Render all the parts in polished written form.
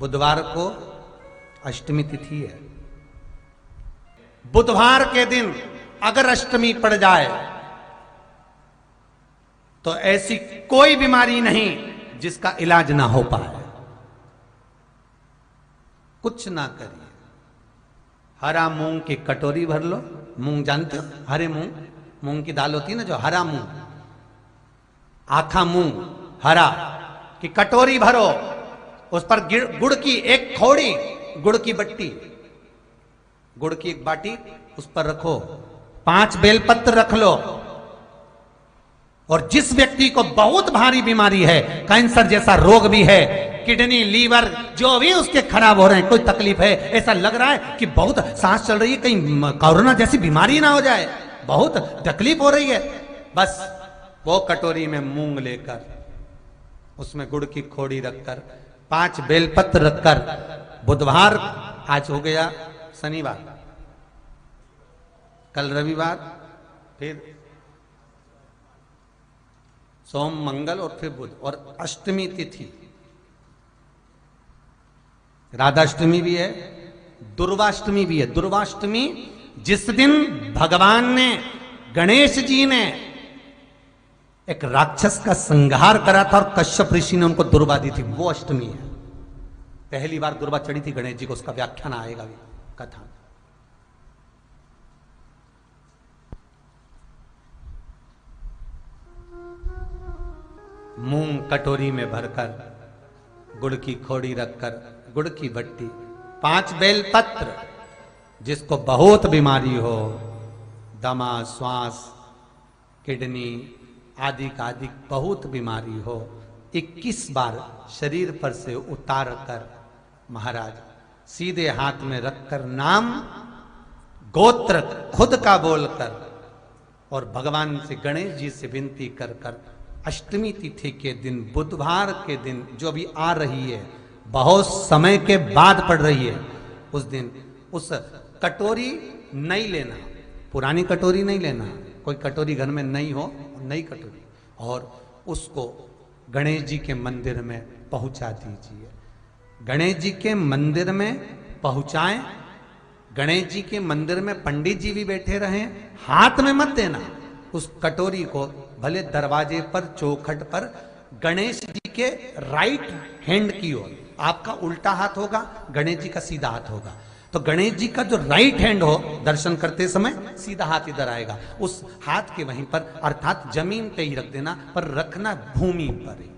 बुधवार को अष्टमी तिथि है। बुधवार के दिन अगर अष्टमी पड़ जाए तो ऐसी कोई बीमारी नहीं जिसका इलाज ना हो पाए। कुछ ना करिए, हरा मूंग की कटोरी भर लो। मूंग जानते हो, हरे मूंग, मूंग की दाल होती है ना, जो हरा मूंग, आखा मूंग हरा की कटोरी भरो, उस पर गुड़ की एक थोड़ी गुड़ की बट्टी, गुड़ की एक बाटी उस पर रखो, 5 बेलपत्र रख लो। और जिस व्यक्ति को बहुत भारी बीमारी है, कैंसर जैसा रोग भी है, किडनी लीवर जो भी उसके खराब हो रहे हैं, कोई तकलीफ है, ऐसा लग रहा है कि बहुत सांस चल रही है, कहीं कोरोना जैसी बीमारी ना हो जाए, बहुत तकलीफ हो रही है, बस वो कटोरी में मूंग लेकर उसमें गुड़ की खोड़ी रखकर 5 बेलपत्र रखकर, बुधवार आज हो गया शनिवार, कल रविवार, फिर सोम मंगल और फिर बुध, और अष्टमी तिथि राधाष्टमी भी है, दुर्वाष्टमी भी है। दुर्वाष्टमी जिस दिन भगवान ने, गणेश जी ने एक राक्षस का संहार करा था और कश्यप ऋषि ने उनको दुर्वा दी थी, वो अष्टमी है। पहली बार दुर्वा चढ़ी थी गणेश जी को, उसका व्याख्यान आएगा भी कथा। मूंग कटोरी में भरकर, गुड़ की खोड़ी रखकर, गुड़ की बट्टी, 5 बेलपत्र, जिसको बहुत बीमारी हो, दमा, श्वास, किडनी आदि का आदि बहुत बीमारी हो, 21 बार शरीर पर से उतार कर महाराज सीधे हाथ में रखकर नाम गोत्र खुद का बोलकर और भगवान से, गणेश जी से विनती कर कर अष्टमी तिथि के दिन, बुधवार के दिन जो अभी आ रही है, बहुत समय के बाद पड़ रही है, उस दिन उस कटोरी नहीं लेना, पुरानी कटोरी नहीं लेना, कोई कटोरी घर में नहीं हो, नई कटोरी, और उसको गणेश जी के मंदिर में पहुंचा दीजिए। गणेश जी के मंदिर में पहुंचाएं, गणेश जी के मंदिर में पंडित जी भी बैठे रहें, हाथ में मत देना उस कटोरी को, भले दरवाजे पर, चौखट पर, गणेश जी के राइट हैंड की ओर, आपका उल्टा हाथ होगा, गणेश जी का सीधा हाथ होगा, तो गणेश जी का जो राइट हैंड हो, दर्शन करते समय सीधा हाथ इधर आएगा, उस हाथ के वहीं पर, अर्थात जमीन पे ही रख देना, पर रखना भूमि पर ही।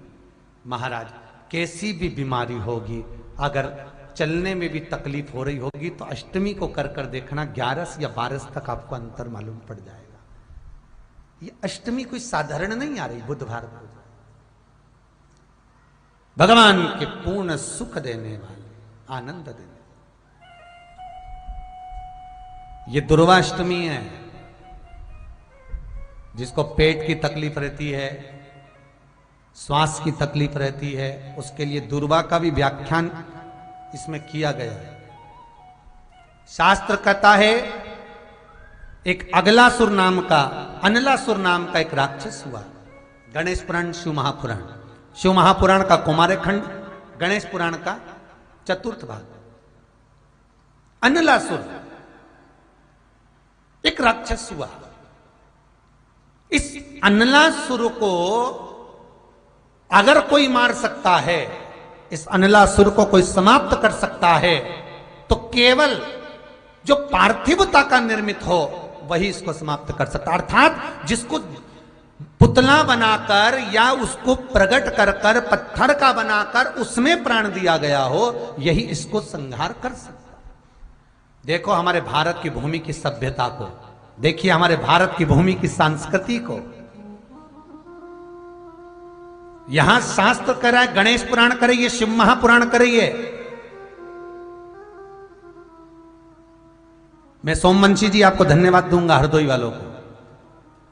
महाराज कैसी भी बीमारी होगी, अगर चलने में भी तकलीफ हो रही होगी, तो अष्टमी को कर कर देखना, 11 या 12 तक आपको अंतर मालूम पड़ जाएगा। ये अष्टमी कोई साधारण नहीं आ रही, बुधवार को भगवान के पूर्ण सुख देने वाले, आनंद देने, ये दुर्वाष्टमी है। जिसको पेट की तकलीफ रहती है, श्वास की तकलीफ रहती है, उसके लिए दुर्वा का भी व्याख्यान इसमें किया गया है। शास्त्र कहता है एक अगलासुर नाम का, अनलासुर नाम का एक राक्षस हुआ। गणेश पुराण, शिव महापुराण, शिव महापुराण का कुमार खंड, गणेश पुराण का चतुर्थ भाग। अनलासुर एक राक्षस हुआ। इस अनलासुर को अगर कोई मार सकता है, इस अनलासुर को कोई समाप्त कर सकता है, तो केवल जो पार्थिवता का निर्मित हो वही इसको समाप्त कर सकता, अर्थात जिसको पुतला बनाकर या उसको प्रकट कर कर पत्थर का बनाकर उसमें प्राण दिया गया हो, यही इसको संहार कर सकता। देखो हमारे भारत की भूमि की सभ्यता को, देखिए हमारे भारत की भूमि की संस्कृति को। यहां शास्त्र कह रहा है गणेश पुराण करिए, शिव महापुराण करिए। मैं सोमवंशी जी आपको धन्यवाद दूंगा, हरदोई वालों को,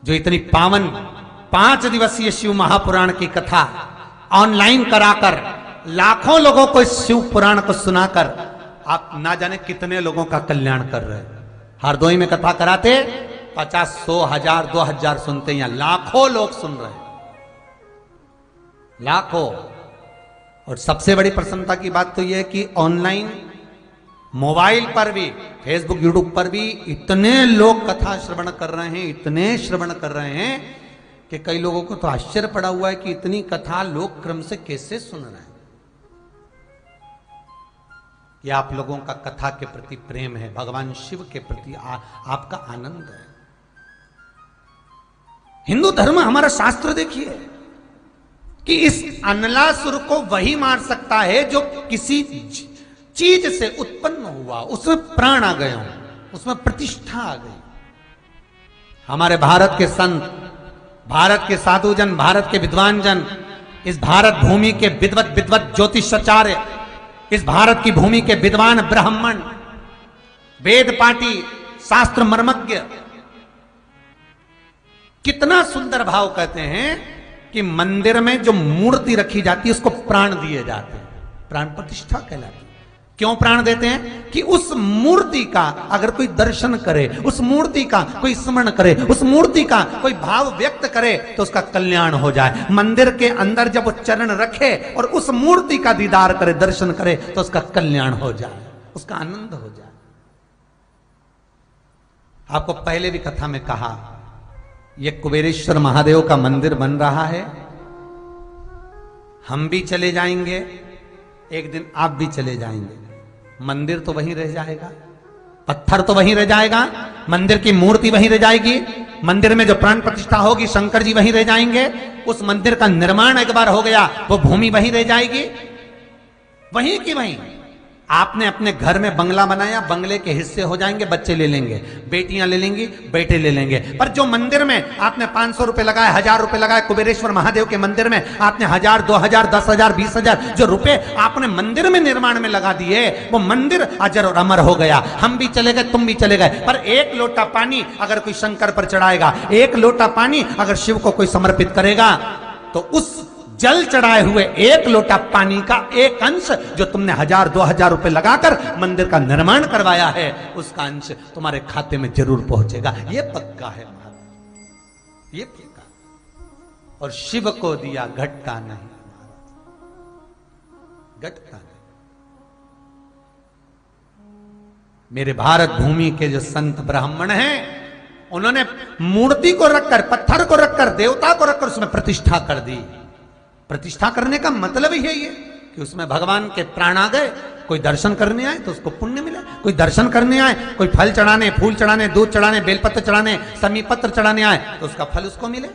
जो इतनी पावन 5 दिवसीय शिव महापुराण की कथा ऑनलाइन कराकर लाखों लोगों को इस शिव पुराण को सुनाकर आप ना जाने कितने लोगों का कल्याण कर रहे हैं। हरदोई में कथा कराते 50, 100, 1000, 2000 सुनते, यहाँ लाखों लोग सुन रहे हैं, लाखों। और सबसे बड़ी प्रसन्नता की बात तो यह है कि ऑनलाइन मोबाइल पर भी, फेसबुक यूट्यूब पर भी इतने लोग कथा श्रवण कर रहे हैं, इतने श्रवण कर रहे हैं कि कई लोगों को तो आश्चर्य पड़ा हुआ है कि इतनी कथा लोग क्रम से कैसे सुन रहे हैं। यह आप लोगों का कथा के प्रति प्रेम है, भगवान शिव के प्रति आपका आनंद है। हिंदू धर्म हमारा शास्त्र देखिए कि इस अनलासुर को वही मार सकता है जो किसी चीज से उत्पन्न हुआ, उसमें प्राण आ गए हों, उसमें प्रतिष्ठा आ गई। हमारे भारत के संत, भारत के साधुजन, भारत के विद्वान जन, इस भारत भूमि के विद्वत ज्योतिषाचार्य, इस भारत की भूमि के विद्वान ब्राह्मण, वेद पाठी, शास्त्र मर्मज्ञ कितना सुंदर भाव कहते हैं कि मंदिर में जो मूर्ति रखी जाती है उसको प्राण दिए जाते हैं, प्राण प्रतिष्ठा कहलाती है। क्यों प्राण देते हैं? कि उस मूर्ति का अगर कोई दर्शन करे, उस मूर्ति का कोई स्मरण करे, उस मूर्ति का कोई भाव व्यक्त करे तो उसका कल्याण हो जाए। मंदिर के अंदर जब वो चरण रखे और उस मूर्ति का दीदार करे, दर्शन करे तो उसका कल्याण हो जाए, उसका आनंद हो जाए। आपको पहले भी कथा में कहा, यह कुबेरेश्वर महादेव का मंदिर बन रहा है, हम भी चले जाएंगे, एक दिन आप भी चले जाएंगे। मंदिर तो वहीं रह जाएगा, पत्थर तो वहीं रह जाएगा, मंदिर की मूर्ति वहीं रह जाएगी, मंदिर में जो प्राण प्रतिष्ठा होगी शंकर जी वहीं रह जाएंगे। उस मंदिर का निर्माण एक बार हो गया, वो भूमि वहीं रह जाएगी, वहीं की वहीं। आपने अपने घर में बंगला बनाया, बंगले के हिस्से हो जाएंगे, बच्चे ले लेंगे, बेटियां ले लेंगी, बेटे ले लेंगे। पर जो मंदिर में आपने 500 रुपए लगाए, 1000 रुपए लगाए, कुबेरेश्वर महादेव के मंदिर में आपने 1000, 2000, 10,000, 20,000 जो रुपए आपने मंदिर में निर्माण में लगा दिए, वो मंदिर अजर और अमर हो गया। हम भी चले गए, तुम भी चले गए। पर एक लोटा पानी अगर कोई शंकर पर चढ़ाएगा, एक लोटा पानी अगर शिव को कोई समर्पित करेगा, तो उस जल चढ़ाए हुए एक लोटा पानी का एक अंश जो तुमने 1000, 2000 रुपए लगाकर मंदिर का निर्माण करवाया है, उसका अंश तुम्हारे खाते में जरूर पहुंचेगा। ये पक्का है महाराज, ये पक्का। और शिव को दिया घटता नहीं, घटता नहीं। मेरे भारत भूमि के जो संत ब्राह्मण हैं, उन्होंने मूर्ति को रखकर, पत्थर को रखकर, देवता को रखकर उसमें प्रतिष्ठा कर दी। प्रतिष्ठा करने का मतलब ही है ये कि उसमें भगवान के प्राण आ गए। कोई दर्शन करने आए तो उसको पुण्य मिले, कोई दर्शन करने आए, कोई फल चढ़ाने, फूल चढ़ाने, दूध चढ़ाने, बेलपत्र चढ़ाने, समीपत्र चढ़ाने आए तो उसका फल उसको मिले,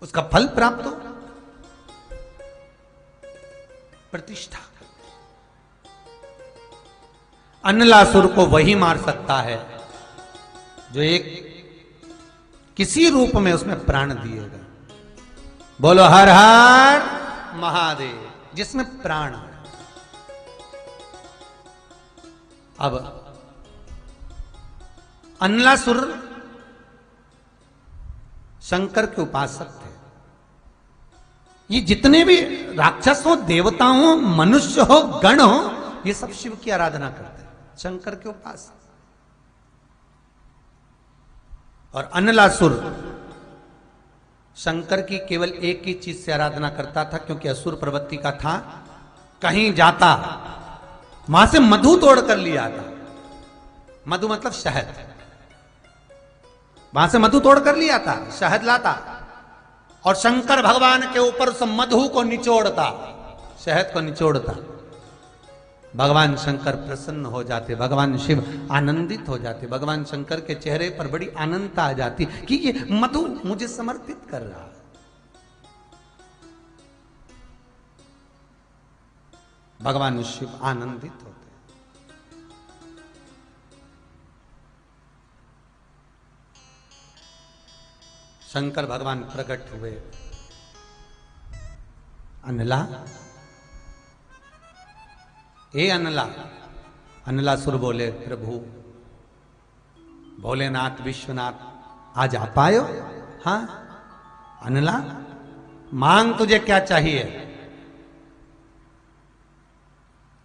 उसका फल प्राप्त हो। प्रतिष्ठा। अनलासुर को वही मार सकता है जो एक किसी रूप में उसमें प्राण दिएगा। बोलो हर हर महादेव, जिसमें प्राण। अब अनलासुर शंकर के उपासक थे। ये जितने भी राक्षस हो, देवता हो, मनुष्य हो, गण हो, ये सब शिव की आराधना करते हैं, शंकर के उपासक। और अनलासुर शंकर की केवल एक ही चीज से आराधना करता था, क्योंकि असुर प्रवृत्ति का था। कहीं जाता वहां से मधु तोड़ कर लिया था, मधु मतलब शहद, वहां से मधु तोड़ कर लिया था, शहद लाता और शंकर भगवान के ऊपर उस मधु को निचोड़ता, शहद को निचोड़ता। भगवान शंकर प्रसन्न हो जाते, भगवान शिव आनंदित हो जाते, भगवान शंकर के चेहरे पर बड़ी आनंदता आ जाती कि ये मधु मुझे समर्पित कर रहा है। भगवान शिव आनंदित होते। शंकर भगवान प्रकट हुए। अनला, ए अनला। अनलासुर बोले, प्रभु भोलेनाथ विश्वनाथ आज आ पायो? हाँ अनला, मांग तुझे क्या चाहिए?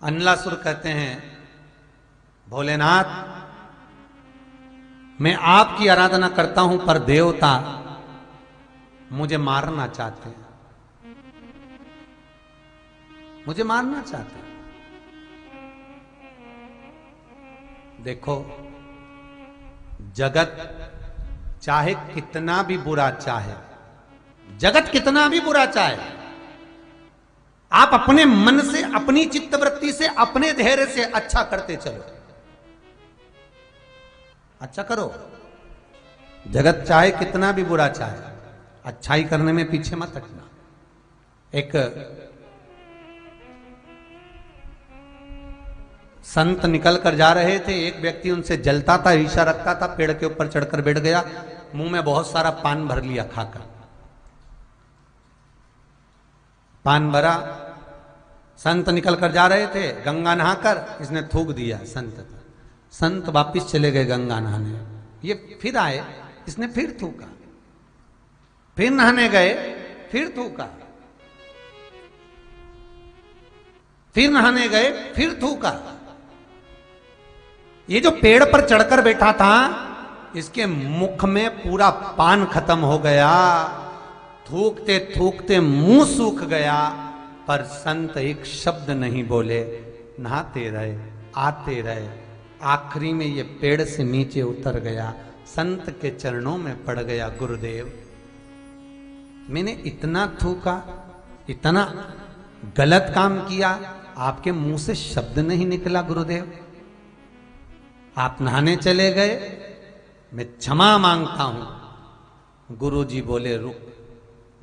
अनलासुर कहते हैं, भोलेनाथ मैं आपकी आराधना करता हूं, पर देवता मुझे मारना चाहते हैं। मुझे मारना चाहता है। देखो, जगत चाहे कितना भी बुरा चाहे, जगत कितना भी बुरा चाहे, आप अपने मन से, अपनी चित्तवृत्ति से, अपने धैर्य से अच्छा करते चलो। अच्छा करो। जगत चाहे कितना भी बुरा चाहे, अच्छाई करने में पीछे मत हटना। एक संत निकल कर जा रहे थे, एक व्यक्ति उनसे जलता था, ईर्ष्या रखता था, पेड़ के ऊपर चढ़कर बैठ गया, मुंह में बहुत सारा पान भर लिया खाकर। पान भरा, संत निकल कर जा रहे थे, गंगा नहाकर इसने थूक दिया संत को। संत वापिस चले गए गंगा नहाने। ये फिर आए, इसने फिर थूका, फिर नहाने गए, फिर थूका, फिर नहाने गए, फिर थूका। ये जो पेड़ पर चढ़कर बैठा था, इसके मुख में पूरा पान खत्म हो गया, थूकते थूकते मुंह सूख गया, पर संत एक शब्द नहीं बोले, नहाते रहे, आते रहे। आखिरी में ये पेड़ से नीचे उतर गया, संत के चरणों में पड़ गया, गुरुदेव मैंने इतना थूका, इतना गलत काम किया, आपके मुंह से शब्द नहीं निकला गुरुदेव। आप नहाने चले गए, मैं क्षमा मांगता हूं। गुरुजी बोले, रुक,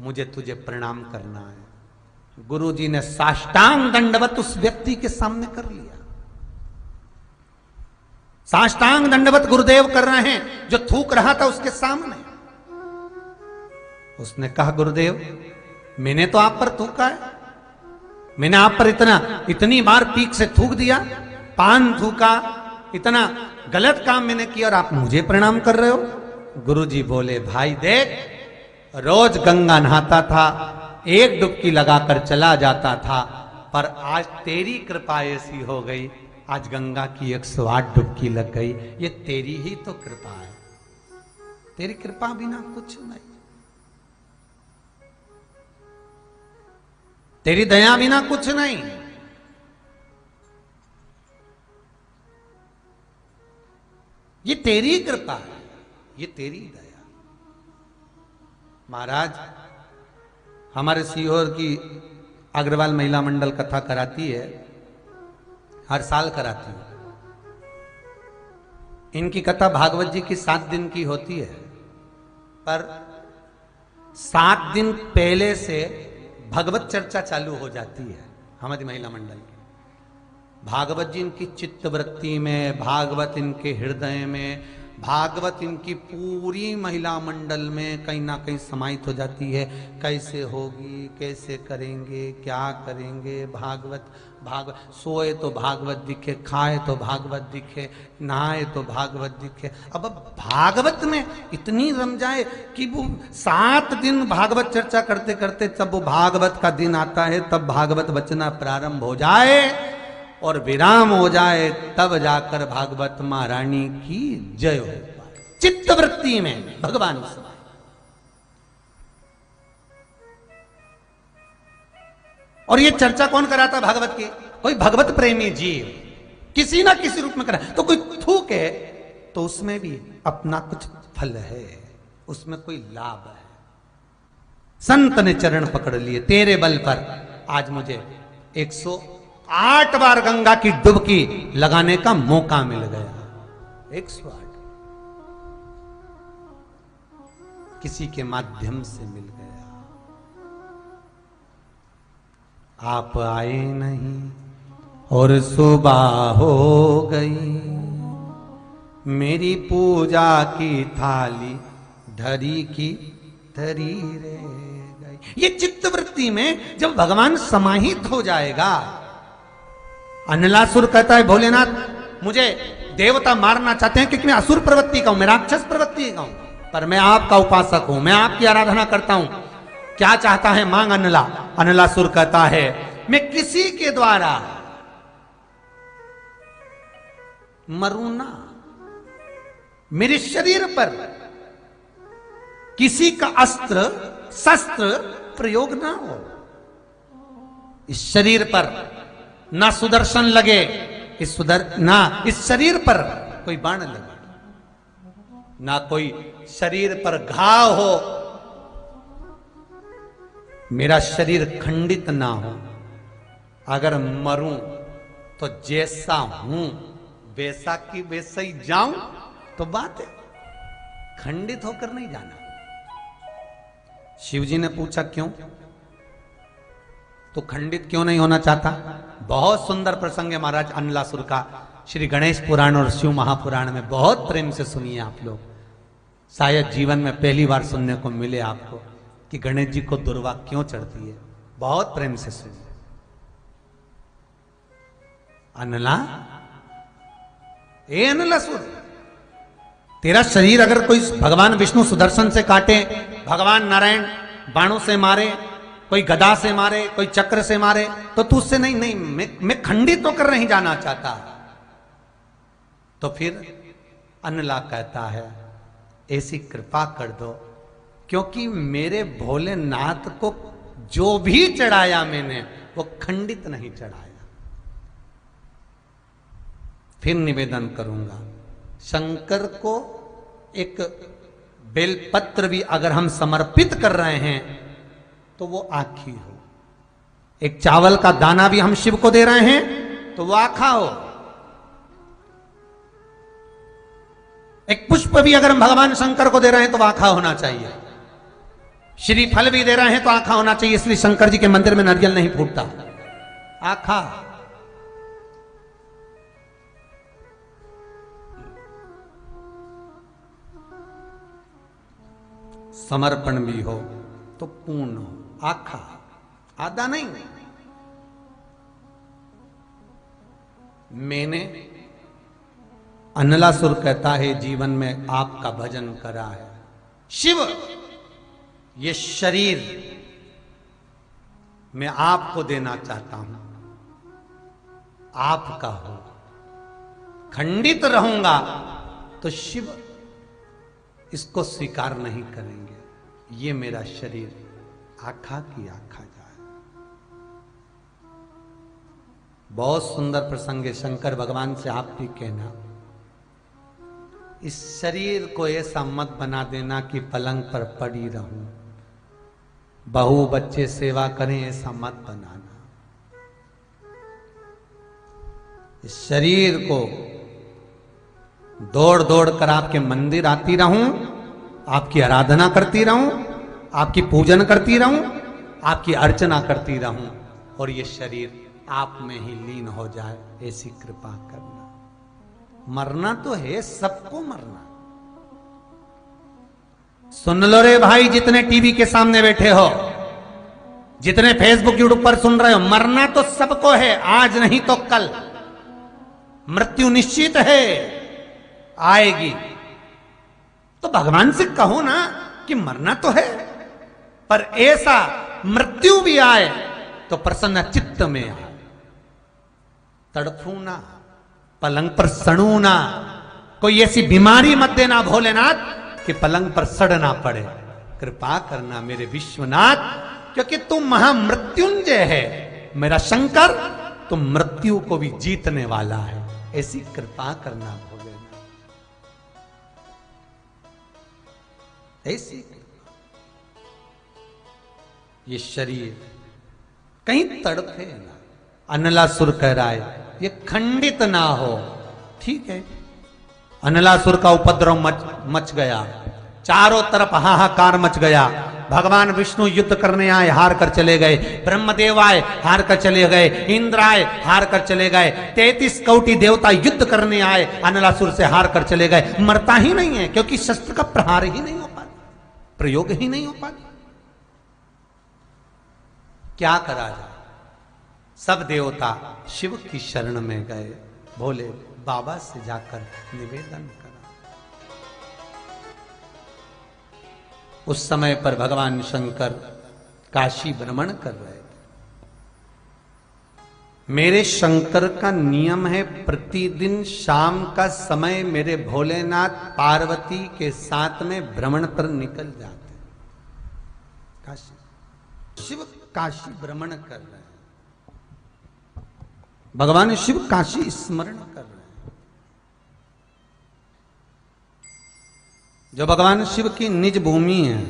मुझे तुझे प्रणाम करना है। गुरुजी ने साष्टांग दंडवत उस व्यक्ति के सामने कर लिया। साष्टांग दंडवत गुरुदेव कर रहे हैं, जो थूक रहा था उसके सामने। उसने कहा, गुरुदेव मैंने तो आप पर थूका है, मैंने आप पर इतनी बार पीक से थूक दिया, पान थूका, इतना गलत काम मैंने किया और आप मुझे प्रणाम कर रहे हो। गुरुजी बोले, भाई देख, रोज गंगा नहाता था, एक डुबकी लगाकर चला जाता था, पर आज तेरी कृपा ऐसी हो गई, आज गंगा की 108 डुबकी लग गई। ये तेरी ही तो कृपा है, तेरी कृपा बिना कुछ नहीं, तेरी दया बिना कुछ नहीं। ये तेरी कृपा है, ये तेरी दया। महाराज, हमारे सीहोर की अग्रवाल महिला मंडल कथा कराती है, हर साल कराती है। इनकी कथा भागवत जी की 7 दिन की होती है, पर 7 दिन पहले से भगवत चर्चा चालू हो जाती है हमारी महिला मंडल की। भागवत जी इनकी चित्तवृत्ति में, भागवत इनके हृदय में, भागवत इनकी पूरी महिला मंडल में कहीं ना कहीं समाहित हो जाती है। कैसे होगी, कैसे करेंगे, क्या करेंगे, भागवत भागवत। सोए तो भागवत दिखे, खाए तो भागवत दिखे, नहाए तो भागवत दिखे। अब भागवत में इतनी रम जाए कि वो 7 दिन भागवत चर्चा करते करते जब वो भागवत का दिन आता है, तब भागवत बचना प्रारंभ हो जाए और विराम हो जाए, तब जाकर भागवत महारानी की जय हो पाए। चित्तवृत्ति में भगवान समाये। और ये चर्चा कौन कराता भागवत की? कोई भगवत प्रेमी जीव किसी ना किसी रूप में करा। तो कोई थूके तो उसमें भी अपना कुछ फल है, उसमें कोई लाभ है। संत ने चरण पकड़ लिए, तेरे बल पर आज मुझे 108 बार गंगा की डुबकी लगाने का मौका मिल गया। 108 किसी के माध्यम से मिल गया। आप आए नहीं और सुबह हो गई, मेरी पूजा की थाली धरी की धरी रह गई। ये चित्तवृत्ति में जब भगवान समाहित हो जाएगा। अनलासुर कहता है, भोलेनाथ मुझे देवता मारना चाहते हैं क्योंकि मैं असुर प्रवृत्ति का हूं, मैं राक्षस प्रवृत्ति का हूं, पर मैं आपका उपासक हूं, मैं आपकी आराधना करता हूं। क्या चाहता है मांग अनला। अनलासुर कहता है, मैं किसी के द्वारा मरूं ना, मेरे शरीर पर किसी का अस्त्र शस्त्र प्रयोग ना हो। इस शरीर पर ना सुदर्शन लगे, इस शरीर पर कोई बाण लगे, ना कोई शरीर पर घाव हो, मेरा शरीर खंडित ना हो। अगर मरूं तो जैसा हूं वैसा की वैसा ही जाऊं तो बात है, खंडित होकर नहीं जाना। शिव जी ने पूछा क्यों? तो खंडित क्यों नहीं होना चाहता? बहुत सुंदर प्रसंग है महाराज अनलासुर का, श्री गणेश पुराण और शिव महापुराण में बहुत प्रेम से सुनिए आप लोग। शायद जीवन में पहली बार सुनने को मिले आपको कि गणेश जी को दुर्वा क्यों चढ़ती है। बहुत प्रेम से सुनिए। अनला, ए अनलासुर, तेरा शरीर अगर कोई भगवान विष्णु सुदर्शन से काटे, भगवान नारायण बाणों से मारे, कोई गदा से मारे, कोई चक्र से मारे, तो तू उससे नहीं, मैं खंडित होकर नहीं जाना चाहता। तो फिर अनला कहता है ऐसी कृपा कर दो, क्योंकि मेरे भोलेनाथ को जो भी चढ़ाया मैंने वो खंडित नहीं चढ़ाया। फिर निवेदन करूंगा, शंकर को एक बेलपत्र भी अगर हम समर्पित कर रहे हैं तो वो आखी हो, एक चावल का दाना भी हम शिव को दे रहे हैं तो वो आखा हो, एक पुष्प भी अगर हम भगवान शंकर को दे रहे हैं तो आखा होना चाहिए, श्री फल भी दे रहे हैं तो आखा होना चाहिए। इसलिए शंकर जी के मंदिर में नारियल नहीं फूटता, आखा। समर्पण भी हो तो पूर्ण हो, आखा, आधा नहीं। मैंने, अनलासुर कहता है, जीवन में आपका भजन करा है। शिव, ये शरीर मैं आपको देना चाहता हूं, आपका हो। खंडित रहूंगा तो शिव इसको स्वीकार नहीं करेंगे। ये मेरा शरीर आखा की आखा जाए। बहुत सुंदर प्रसंग है। शंकर भगवान से आप भी कहना, इस शरीर को ऐसा मत बना देना कि पलंग पर पड़ी रहूं, बहू बच्चे सेवा करें, ऐसा मत बनाना। इस शरीर को दौड़ दौड़ कर आपके मंदिर आती रहूं, आपकी आराधना करती रहूं, आपकी पूजन करती रहूं, आपकी अर्चना करती रहूं, और ये शरीर आप में ही लीन हो जाए, ऐसी कृपा करना। मरना तो है, सबको मरना। सुन लो रे भाई, जितने टीवी के सामने बैठे हो, जितने फेसबुक यूट्यूब पर सुन रहे हो, मरना तो सबको है, आज नहीं तो कल। मृत्यु निश्चित है, आएगी। तो भगवान से कहो ना कि मरना तो है, पर ऐसा मृत्यु भी आए तो प्रसन्न चित्त में आए, तड़फू ना, पलंग पर सड़ू ना, कोई ऐसी बीमारी मत देना भोलेनाथ कि पलंग पर सड़ना पड़े। कृपा करना मेरे विश्वनाथ, क्योंकि तू महामृत्युंजय है मेरा शंकर, तू मृत्यु को भी जीतने वाला है, ऐसी कृपा करना भोलेनाथ, ऐसी। ये शरीर कहीं तड़पे ना। अनलासुर कह रहा है ये खंडित ना हो, ठीक है। अनलासुर का उपद्रव मच गया, चारों तरफ हाहाकार मच गया। भगवान विष्णु युद्ध करने आए, हार कर चले गए। ब्रह्मदेव आए, हार कर चले गए। इंद्र आए, हार कर चले गए। 33 कोटि देवता युद्ध करने आए, अनलासुर से हार कर चले गए। मरता ही नहीं है, क्योंकि शस्त्र का प्रहार ही नहीं हो पाता, प्रयोग ही नहीं हो पाता। क्या करा जाए? सब देवता शिव की शरण में गए, भोले बाबा से जाकर निवेदन करा। उस समय पर भगवान शंकर काशी भ्रमण कर रहे थे। मेरे शंकर का नियम है, प्रतिदिन शाम का समय मेरे भोलेनाथ पार्वती के साथ में भ्रमण पर निकल जाते। काशी, शिव काशी भ्रमण कर रहे हैं। भगवान शिव काशी स्मरण कर रहे हैं। जो भगवान शिव की निज भूमि है,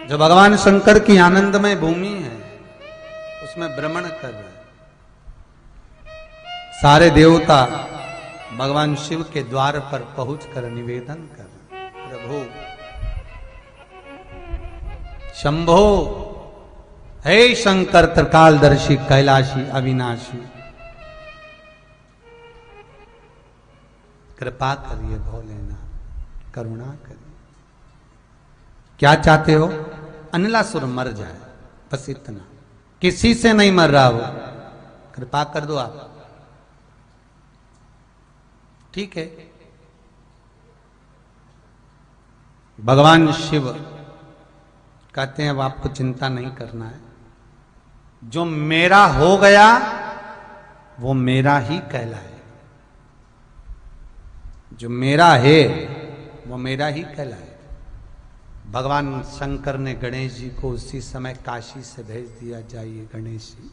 जो भगवान शंकर की आनंदमय भूमि है, उसमें भ्रमण कर रहे हैं। सारे देवता भगवान शिव के द्वार पर पहुंचकर निवेदन कर रहे हैं, प्रभु शंभो, हे शंकर त्रिकालदर्शी कैलाशी अविनाशी, कृपा करिए भोलेनाथ, करुणा करिए। क्या चाहते हो? अनिलासुर मर जाए, बस इतना। किसी से नहीं मर रहा वो, कृपा कर दो आप। ठीक है। भगवान शिव कहते हैं अब आपको चिंता नहीं करना है, जो मेरा हो गया वो मेरा ही कहलाए। जो मेरा है वो मेरा ही कहलाए। भगवान शंकर ने गणेश जी को उसी समय काशी से भेज दिया, जाइए गणेश जी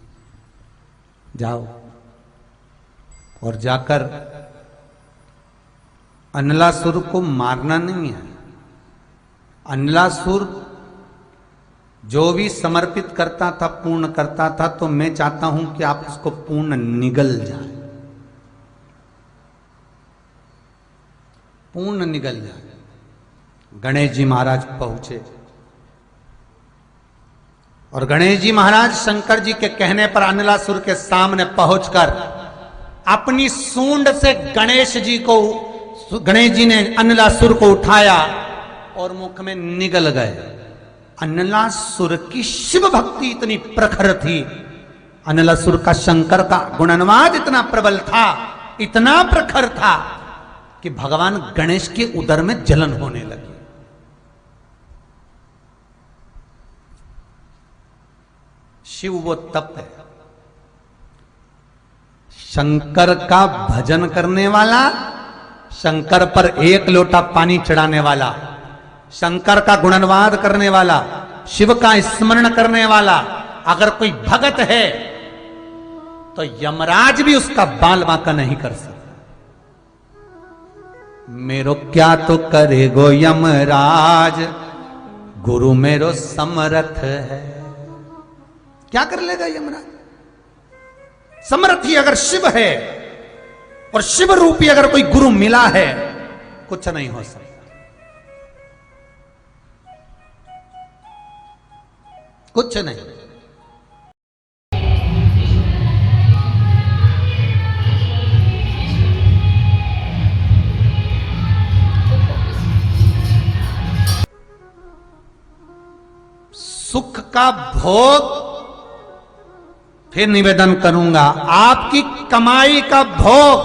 जाओ और जाकर अनिलासुर को मारना नहीं है। अनिलासुर जो भी समर्पित करता था, पूर्ण करता था, तो मैं चाहता हूं कि आप उसको पूर्ण निगल जाए, पूर्ण निगल जाए। गणेश जी महाराज पहुंचे और गणेश जी महाराज शंकर जी के कहने पर अनिलासुर के सामने पहुंचकर अपनी सूंड से गणेश जी ने अनिलासुर को उठाया और मुख में निगल गए। अनिलासुर की शिव भक्ति इतनी प्रखर थी, अनिलासुर का शंकर का गुणानुवाद इतना प्रबल था, इतना प्रखर था कि भगवान गणेश के उदर में जलन होने लगी। शिव वो तप है, शंकर का भजन करने वाला, शंकर पर एक लोटा पानी चढ़ाने वाला, शंकर का गुणानुवाद करने वाला, शिव का स्मरण करने वाला अगर कोई भगत है तो यमराज भी उसका बाल बांका नहीं कर सकता। मेरो क्या तो करेगो यमराज, गुरु मेरो समर्थ है। क्या कर लेगा यमराज? समर्थ ही अगर शिव है और शिव रूपी अगर कोई गुरु मिला है, कुछ नहीं हो सकता। कुछ नहीं। सुख का भोग फिर निवेदन करूंगा, आपकी कमाई का भोग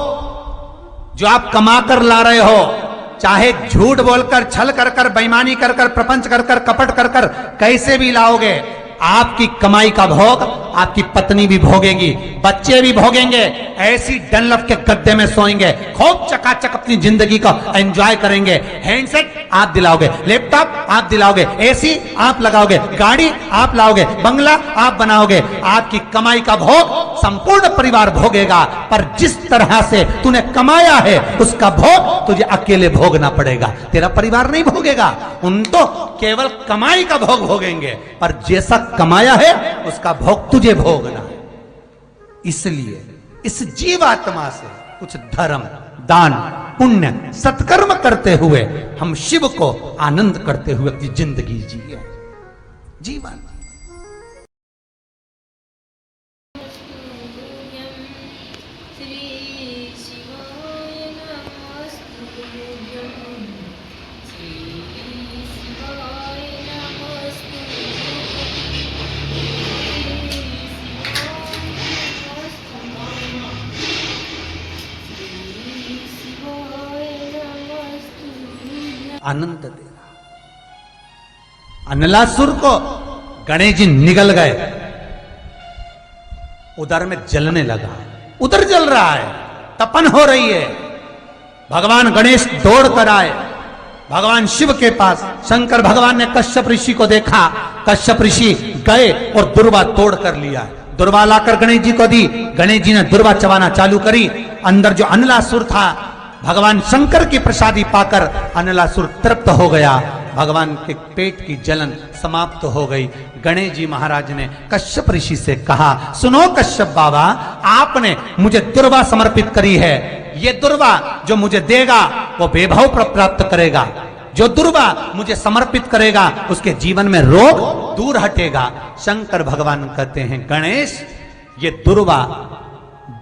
जो आप कमा कर ला रहे हो, चाहे झूठ बोलकर, छल कर कर, बेईमानी कर कर, प्रपंच कर कर, कपट कर कर, कैसे भी लाओगे, आपकी कमाई का भोग आपकी पत्नी भी भोगेगी, बच्चे भी भोगेंगे। ऐसी डनलप के गद्दे में सोएंगे, खूब चकाचक अपनी जिंदगी का एंजॉय करेंगे। हैंडसेट आप दिलाओगे, लैपटॉप आप दिलाओगे, एसी आप लगाओगे, गाड़ी आप लाओगे, बंगला आप बनाओगे। आपकी कमाई का भोग संपूर्ण परिवार भोगेगा, पर जिस तरह से तूने कमाया है उसका भोग तुझे अकेले भोगना पड़ेगा, तेरा परिवार नहीं भोगेगा। उन तो केवल कमाई का भोग भोगेंगे, पर जैसा कमाया है उसका भोग तुझे भोगना है। इसलिए इस जीवात्मा से कुछ धर्म, दान, पुण्य, सत्कर्म करते हुए हम शिव को आनंद करते हुए अपनी जिंदगी जिए। जीवन आनंद दे रहा। अनिलासुर को गणेश जी निगल गए, उदर में जलने लगा, उदर जल रहा है, तपन हो रही है। भगवान गणेश दौड़ कर आए भगवान शिव के पास। शंकर भगवान ने कश्यप ऋषि को देखा, कश्यप ऋषि गए और दुर्वा तोड़ कर लिया। दुर्वा लाकर गणेश जी को दी। गणेश जी ने दुर्वा चबाना चालू करी। अंदर जो अनलासुर था, भगवान शंकर की प्रसादी पाकर अनलासुर तृप्त हो गया। भगवान के पेट की जलन समाप्त हो गई। गणेश जी महाराज ने कश्यप ऋषि से कहा, सुनो कश्यप बाबा, आपने मुझे दुर्वा समर्पित करी है। ये दुर्वा जो मुझे देगा वो वैभव प्राप्त करेगा। जो दुर्वा मुझे समर्पित करेगा उसके जीवन में रोग दूर हटेगा। शंकर भगवान कहते हैं, गणेश, ये दुर्वा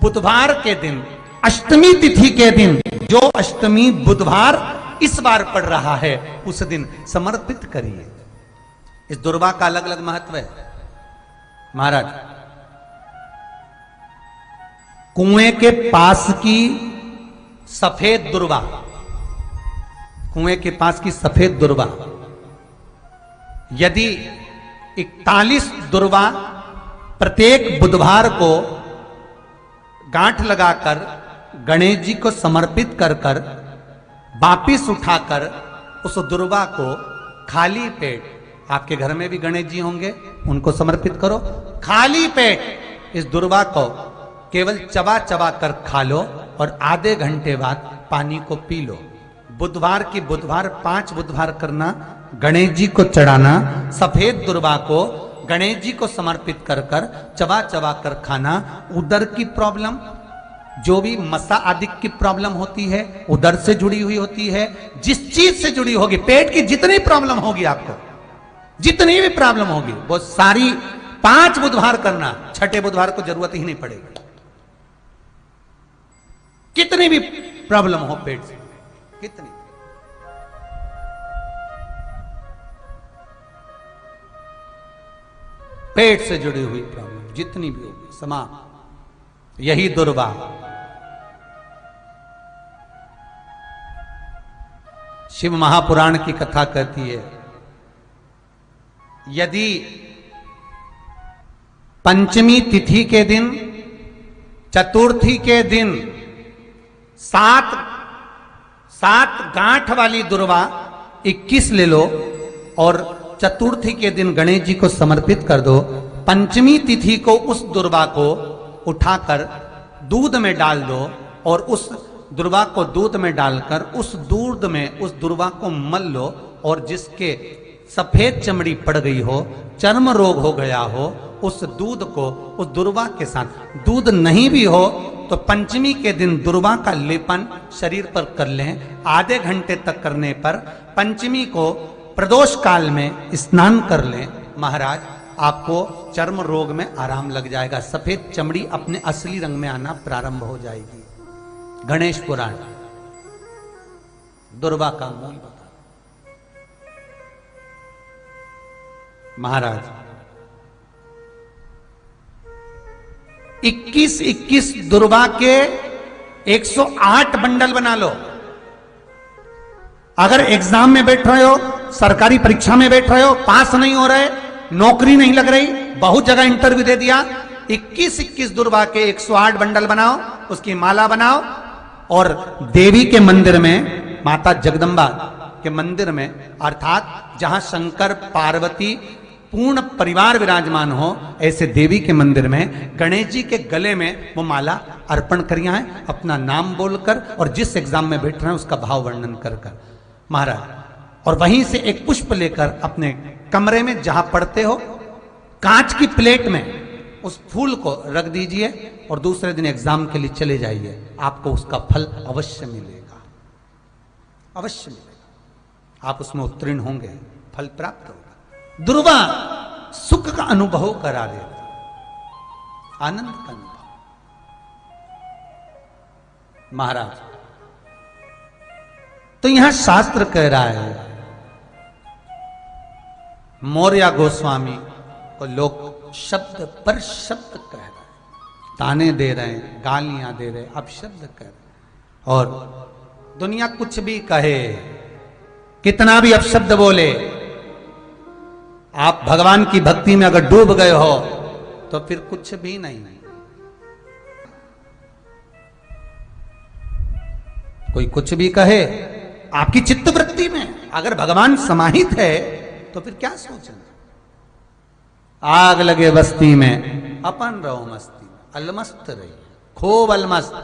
बुधवार के दिन, अष्टमी तिथि के दिन, जो अष्टमी बुधवार इस बार पड़ रहा है, उस दिन समर्पित करिए। इस दुर्वा का अलग अलग महत्व है महाराज। कुएं के पास की सफेद दुर्वा, कुएं के पास की सफेद दुर्वा, यदि 41 दुर्वा प्रत्येक बुधवार को गांठ लगाकर गणेश जी को समर्पित कर कर वापिस उठाकर उस दुर्वा को खाली पेट, आपके घर में भी गणेश जी होंगे, उनको समर्पित करो। खाली पेट इस दुर्वा को केवल चबा चबा कर खा लो और आधे घंटे बाद पानी को पी लो। बुधवार की बुधवार 5 बुधवार करना, गणेश जी को चढ़ाना, सफेद दुर्वा को गणेश जी को समर्पित कर कर चबा चबा कर खाना। उदर की प्रॉब्लम, जो भी मसा आदि की प्रॉब्लम होती है, उदर से जुड़ी हुई होती है, जिस चीज से जुड़ी होगी, पेट की जितनी प्रॉब्लम होगी, आपको जितनी भी प्रॉब्लम होगी, वो सारी 5 बुधवार करना। छठे बुधवार को जरूरत ही नहीं पड़ेगी। कितनी भी प्रॉब्लम हो पेट से, कितनी, पेट से जुड़ी हुई प्रॉब्लम जितनी भी होगी, समाप्त। यही दुर्वा। शिव महापुराण की कथा कहती है, यदि पंचमी तिथि के दिन, चतुर्थी के दिन 7 गांठ वाली दुर्वा 21 ले लो और चतुर्थी के दिन गणेश जी को समर्पित कर दो। पंचमी तिथि को उस दुर्वा को उठाकर दूध में डाल दो और उस दुर्वा को दूध में डालकर उस दूध में उस दुर्वा को मल लो, और जिसके सफेद चमड़ी पड़ गई हो, चर्म रोग हो गया हो, उस दूध को उस दुर्वा के साथ, दूध नहीं भी हो तो पंचमी के दिन दुर्वा का लेपन शरीर पर कर लें। आधे घंटे तक करने पर पंचमी को प्रदोष काल में स्नान कर लें। महाराज, आपको चर्म रोग में आराम लग जाएगा। सफेद चमड़ी अपने असली रंग में आना प्रारंभ हो जाएगी। गणेश पुराण दुर्वा का मूल बता। महाराज, 21 दुर्वा के 108 बंडल बना लो। अगर एग्जाम में बैठ रहे हो, सरकारी परीक्षा में बैठ रहे हो, पास नहीं हो रहे, नौकरी नहीं लग रही, बहुत जगह इंटरव्यू दे दिया, 21 दुर्वा के 108 बंडल बनाओ, उसकी माला बनाओ और देवी के मंदिर में, माता जगदम्बा के मंदिर में, अर्थात जहां शंकर पार्वती पूर्ण परिवार विराजमान हो, ऐसे देवी के मंदिर में गणेश जी के गले में वो माला अर्पण करिया है, अपना नाम बोलकर और जिस एग्जाम में बैठ रहे हैं उसका भाव वर्णन कर कर। महाराज, और वहीं से एक पुष्प लेकर अपने कमरे में जहां पढ़ते हो, कांच की प्लेट में उस फूल को रख दीजिए और दूसरे दिन एग्जाम के लिए चले जाइए। आपको उसका फल अवश्य मिलेगा, अवश्य मिलेगा। आप उसमें उत्तीर्ण होंगे, फल प्राप्त होगा। दुर्वा सुख का अनुभव करा देता, आनंद का अनुभव। महाराज, तो यहां शास्त्र कह रहा है, मौर्य गोस्वामी को लोग शब्द पर शब्द कह रहे हैं, ताने दे रहे हैं, गालियां दे रहे हैं, अपशब्द कह रहे हैं। और दुनिया कुछ भी कहे, कितना भी अपशब्द बोले, आप भगवान की भक्ति में अगर डूब गए हो तो फिर कुछ भी नहीं। कोई कुछ भी कहे, आपकी चित्तवृत्ति में अगर भगवान समाहित है तो फिर क्या सोचना। आग लगे बस्ती में, अपन रहो मस्ती में, अलमस्त रहिए, खूब अलमस्त।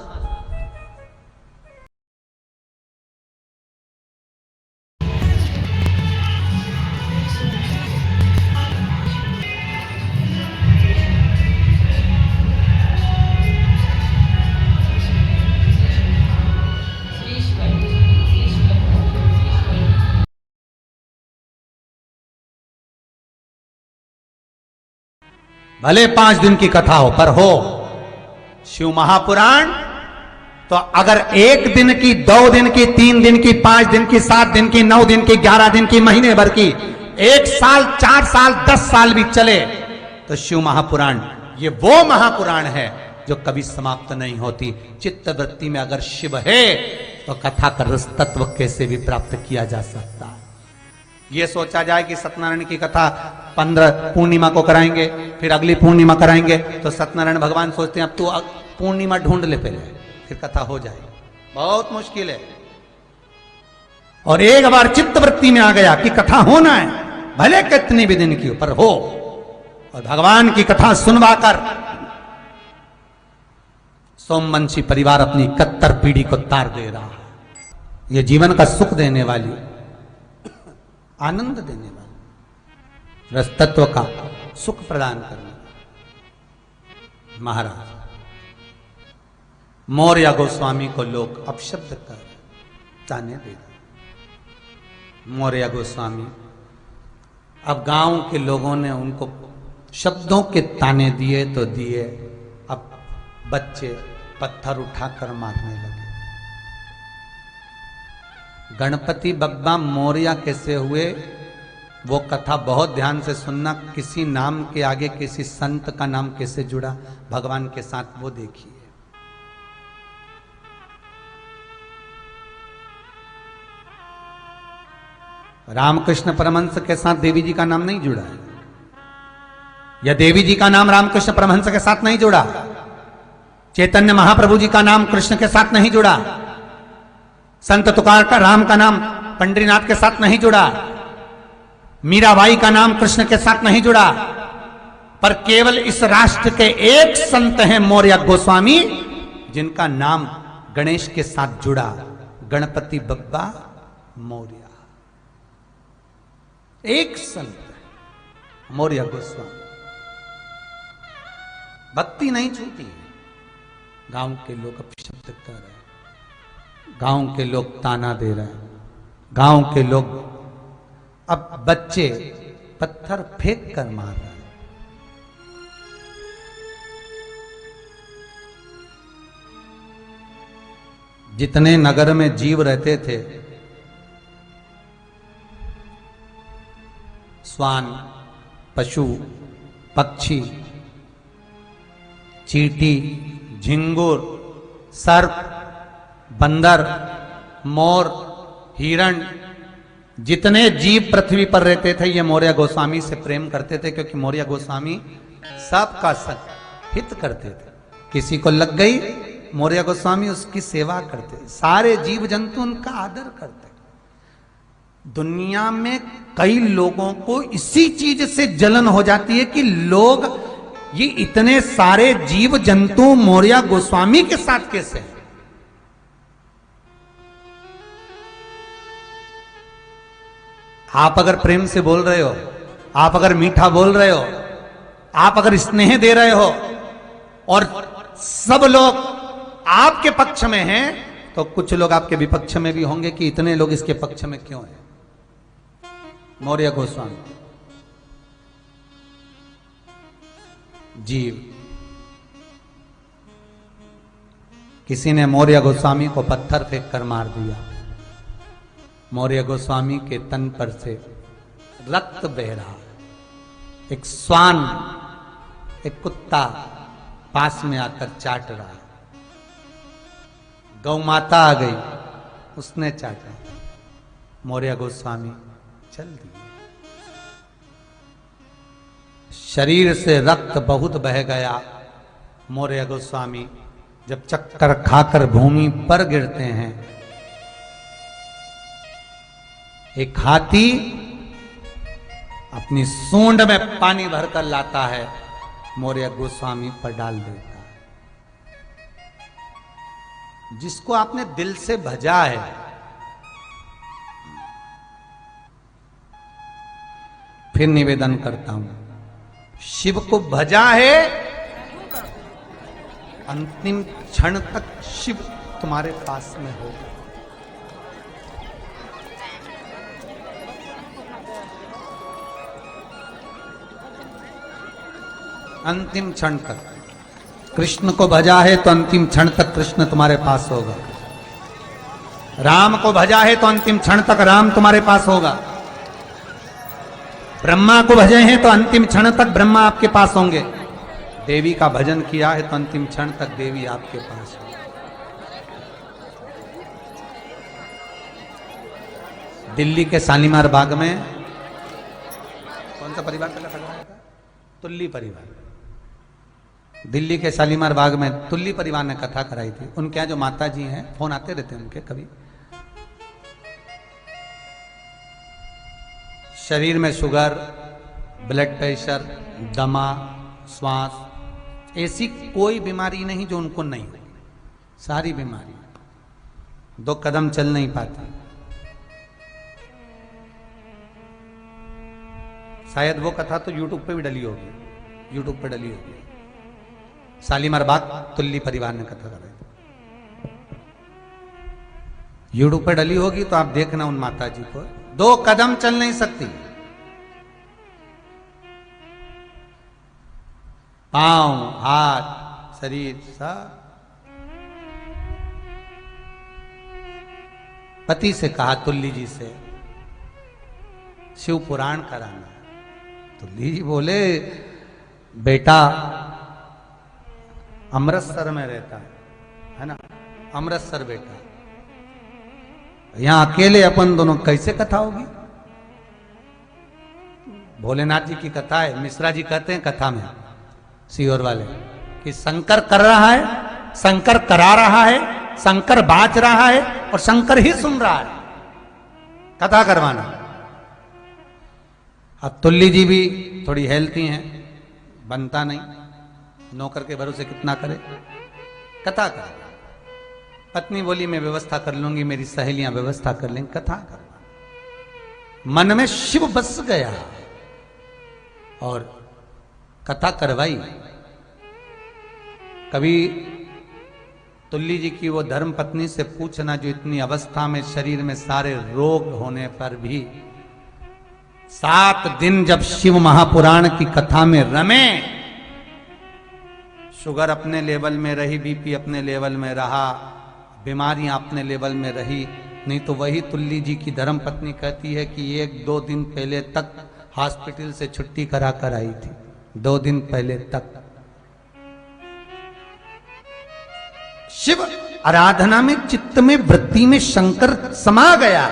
भले 5 दिन की कथा हो, पर हो शिव महापुराण। तो अगर 1 दिन की, 2 दिन की, 3 दिन की, 5 दिन की, 7 दिन की, 9 दिन की, 11 दिन की, महीने भर की, 1 साल, 4 साल, 10 साल भी चले, तो शिव महापुराण ये वो महापुराण है जो कभी समाप्त नहीं होती। चित्त वृत्ति में अगर शिव है तो कथा का रस तत्व कैसे भी प्राप्त किया जा सकता है। ये सोचा जाए कि सत्यनारायण की कथा 15 पूर्णिमा को कराएंगे, फिर अगली पूर्णिमा कराएंगे, तो सत्यनारायण भगवान सोचते हैं अब तू पूर्णिमा ढूंढ ले पहले, फिर कथा हो जाएगी। बहुत मुश्किल है। और एक बार चित्त वृत्ति में आ गया कि कथा होना है, भले कितनी भी दिन की हो, पर हो, और भगवान की कथा सुनवा कर सोमवंशी परिवार अपनी 71 पीढ़ी को तार दे रहा है। यह जीवन का सुख देने वाली, आनंद देने वाली, रस तत्व का सुख प्रदान करने महाराज मौर्य गोस्वामी को लोग अपशब्द कर ताने दे रहे। मौर्य गोस्वामी, अब गांव के लोगों ने उनको शब्दों के ताने दिए तो दिए, अब बच्चे पत्थर उठाकर मारने लगे। गणपति बप्पा मौर्य कैसे हुए वो कथा बहुत ध्यान से सुनना। किसी नाम के आगे किसी संत का नाम कैसे जुड़ा भगवान के साथ, वो देखिए। रामकृष्ण परमहंस के साथ देवी जी का नाम नहीं जुड़ा है, या देवी जी का नाम रामकृष्ण परमहंस के साथ नहीं जुड़ा। चैतन्य महाप्रभु जी का नाम कृष्ण के साथ नहीं जुड़ा। संत तुकार का राम का नाम पंडरीनाथ के साथ नहीं जुड़ा। मीराबाई का नाम कृष्ण के साथ नहीं जुड़ा। पर केवल इस राष्ट्र के एक संत हैं मौर्य गोस्वामी, जिनका नाम गणेश के साथ जुड़ा, गणपति बप्पा मौर्य। एक संत मौर्य गोस्वामी। भक्ति नहीं छूटी है। गांव के लोग अपशब्द कर रहे हैं, गांव के लोग ताना दे रहे हैं, गांव के लोग अब बच्चे पत्थर फेंक कर मार रहे हैं। जितने नगर में जीव रहते थे, श्वान, पशु, पक्षी, चींटी, झिंगुर, सर्प, बंदर, मोर, हिरण, जितने जीव पृथ्वी पर रहते थे, ये मौर्य गोस्वामी से प्रेम करते थे, क्योंकि मौर्य गोस्वामी सबका हित करते थे। किसी को लग गई, मौर्य गोस्वामी उसकी सेवा करते, सारे जीव जंतु उनका आदर करते। दुनिया में कई लोगों को इसी चीज से जलन हो जाती है कि लोग, ये इतने सारे जीव जंतु मौर्य गोस्वामी के साथ कैसे हैं? आप अगर प्रेम से बोल रहे हो, आप अगर मीठा बोल रहे हो, आप अगर स्नेह दे रहे हो, और सब लोग आपके पक्ष में हैं, तो कुछ लोग आपके विपक्ष में भी होंगे कि इतने लोग इसके पक्ष में क्यों हैं? मौर्य गोस्वामी जीव। किसी ने मौर्य गोस्वामी को पत्थर फेंक कर मार दिया। मौर्य गोस्वामी के तन पर से रक्त बह रहा। एक श्वान, एक कुत्ता पास में आकर चाट रहा। गौ माता आ गई, उसने चाटा। मौर्य गोस्वामी चल दिए। शरीर से रक्त बहुत बह गया। मौर्य गोस्वामी जब चक्कर खाकर भूमि पर गिरते हैं, एक हाथी अपनी सूंड में पानी भरकर लाता है मौर्य गोस्वामी पर डाल देता है। जिसको आपने दिल से भजा है, फिर निवेदन करता हूं, शिव को भजा है, अंतिम क्षण तक शिव तुम्हारे पास में होगा। अंतिम क्षण तक कृष्ण को भजा है तो अंतिम क्षण तक कृष्ण तुम्हारे पास होगा। राम को भजा है तो अंतिम क्षण तक राम तुम्हारे पास होगा। ब्रह्मा को भजे हैं तो अंतिम क्षण तक ब्रह्मा आपके पास होंगे। देवी का भजन किया है तो अंतिम क्षण तक देवी आपके पास होगी। दिल्ली के शालीमार बाग में कौन सा परिवार पहले खड़ा था? तुल्ली परिवार। दिल्ली के शालीमार बाग में तुल्ली परिवार ने कथा कराई थी। उनके यहाँ जो माता जी हैं, फोन आते रहते हैं उनके, कभी शरीर में शुगर, ब्लड प्रेशर, दमा, श्वास, ऐसी कोई बीमारी नहीं जो उनको नहीं हो। सारी बीमारी, 2 कदम चल नहीं पाती। शायद वो कथा तो यूट्यूब पे भी डली होगी, यूट्यूब पे डली होगी। शालीमार बाग तुल्ली परिवार ने कथा कराई, यूट्यूब पे डली होगी तो आप देखना उन माता जी को। 2 कदम चल नहीं सकती, पांव, हाथ, शरीर सब। पति से कहा तुल्ली जी से, शिव पुराण कराना। तुल्ली जी बोले, बेटा अमृतसर में रहता है ना, अमृतसर बेटा, यहां अकेले अपन दोनों कैसे कथा होगी? भोलेनाथ जी की कथा है। मिश्रा जी कहते हैं कथा में, सीहोर वाले, कि शंकर कर रहा है, शंकर करा रहा है, शंकर बाच रहा है और शंकर ही सुन रहा है। कथा करवाना। अब तुल्ली जी भी थोड़ी हेल्थी हैं, बनता नहीं, नौकर के भरोसे कितना करे, कथा कर। पत्नी बोली मैं व्यवस्था कर लूंगी, मेरी सहेलियां व्यवस्था कर लेंगी, कथा कर। मन में शिव बस गया और कथा करवाई। कभी तुल्ली जी की वो धर्म पत्नी से पूछना, जो इतनी अवस्था में, शरीर में सारे रोग होने पर भी 7 दिन जब शिव महापुराण की कथा में रमे, शुगर अपने लेवल में रही, बीपी अपने लेवल में रहा, बीमारियां अपने लेवल में रही। नहीं तो वही तुल्ली जी की धर्म पत्नी कहती है कि 1-2 दिन पहले तक हॉस्पिटल से छुट्टी करा कर आई थी, 2 दिन पहले तक। शिव आराधना में, चित्त में, वृत्ति में शंकर समा गया।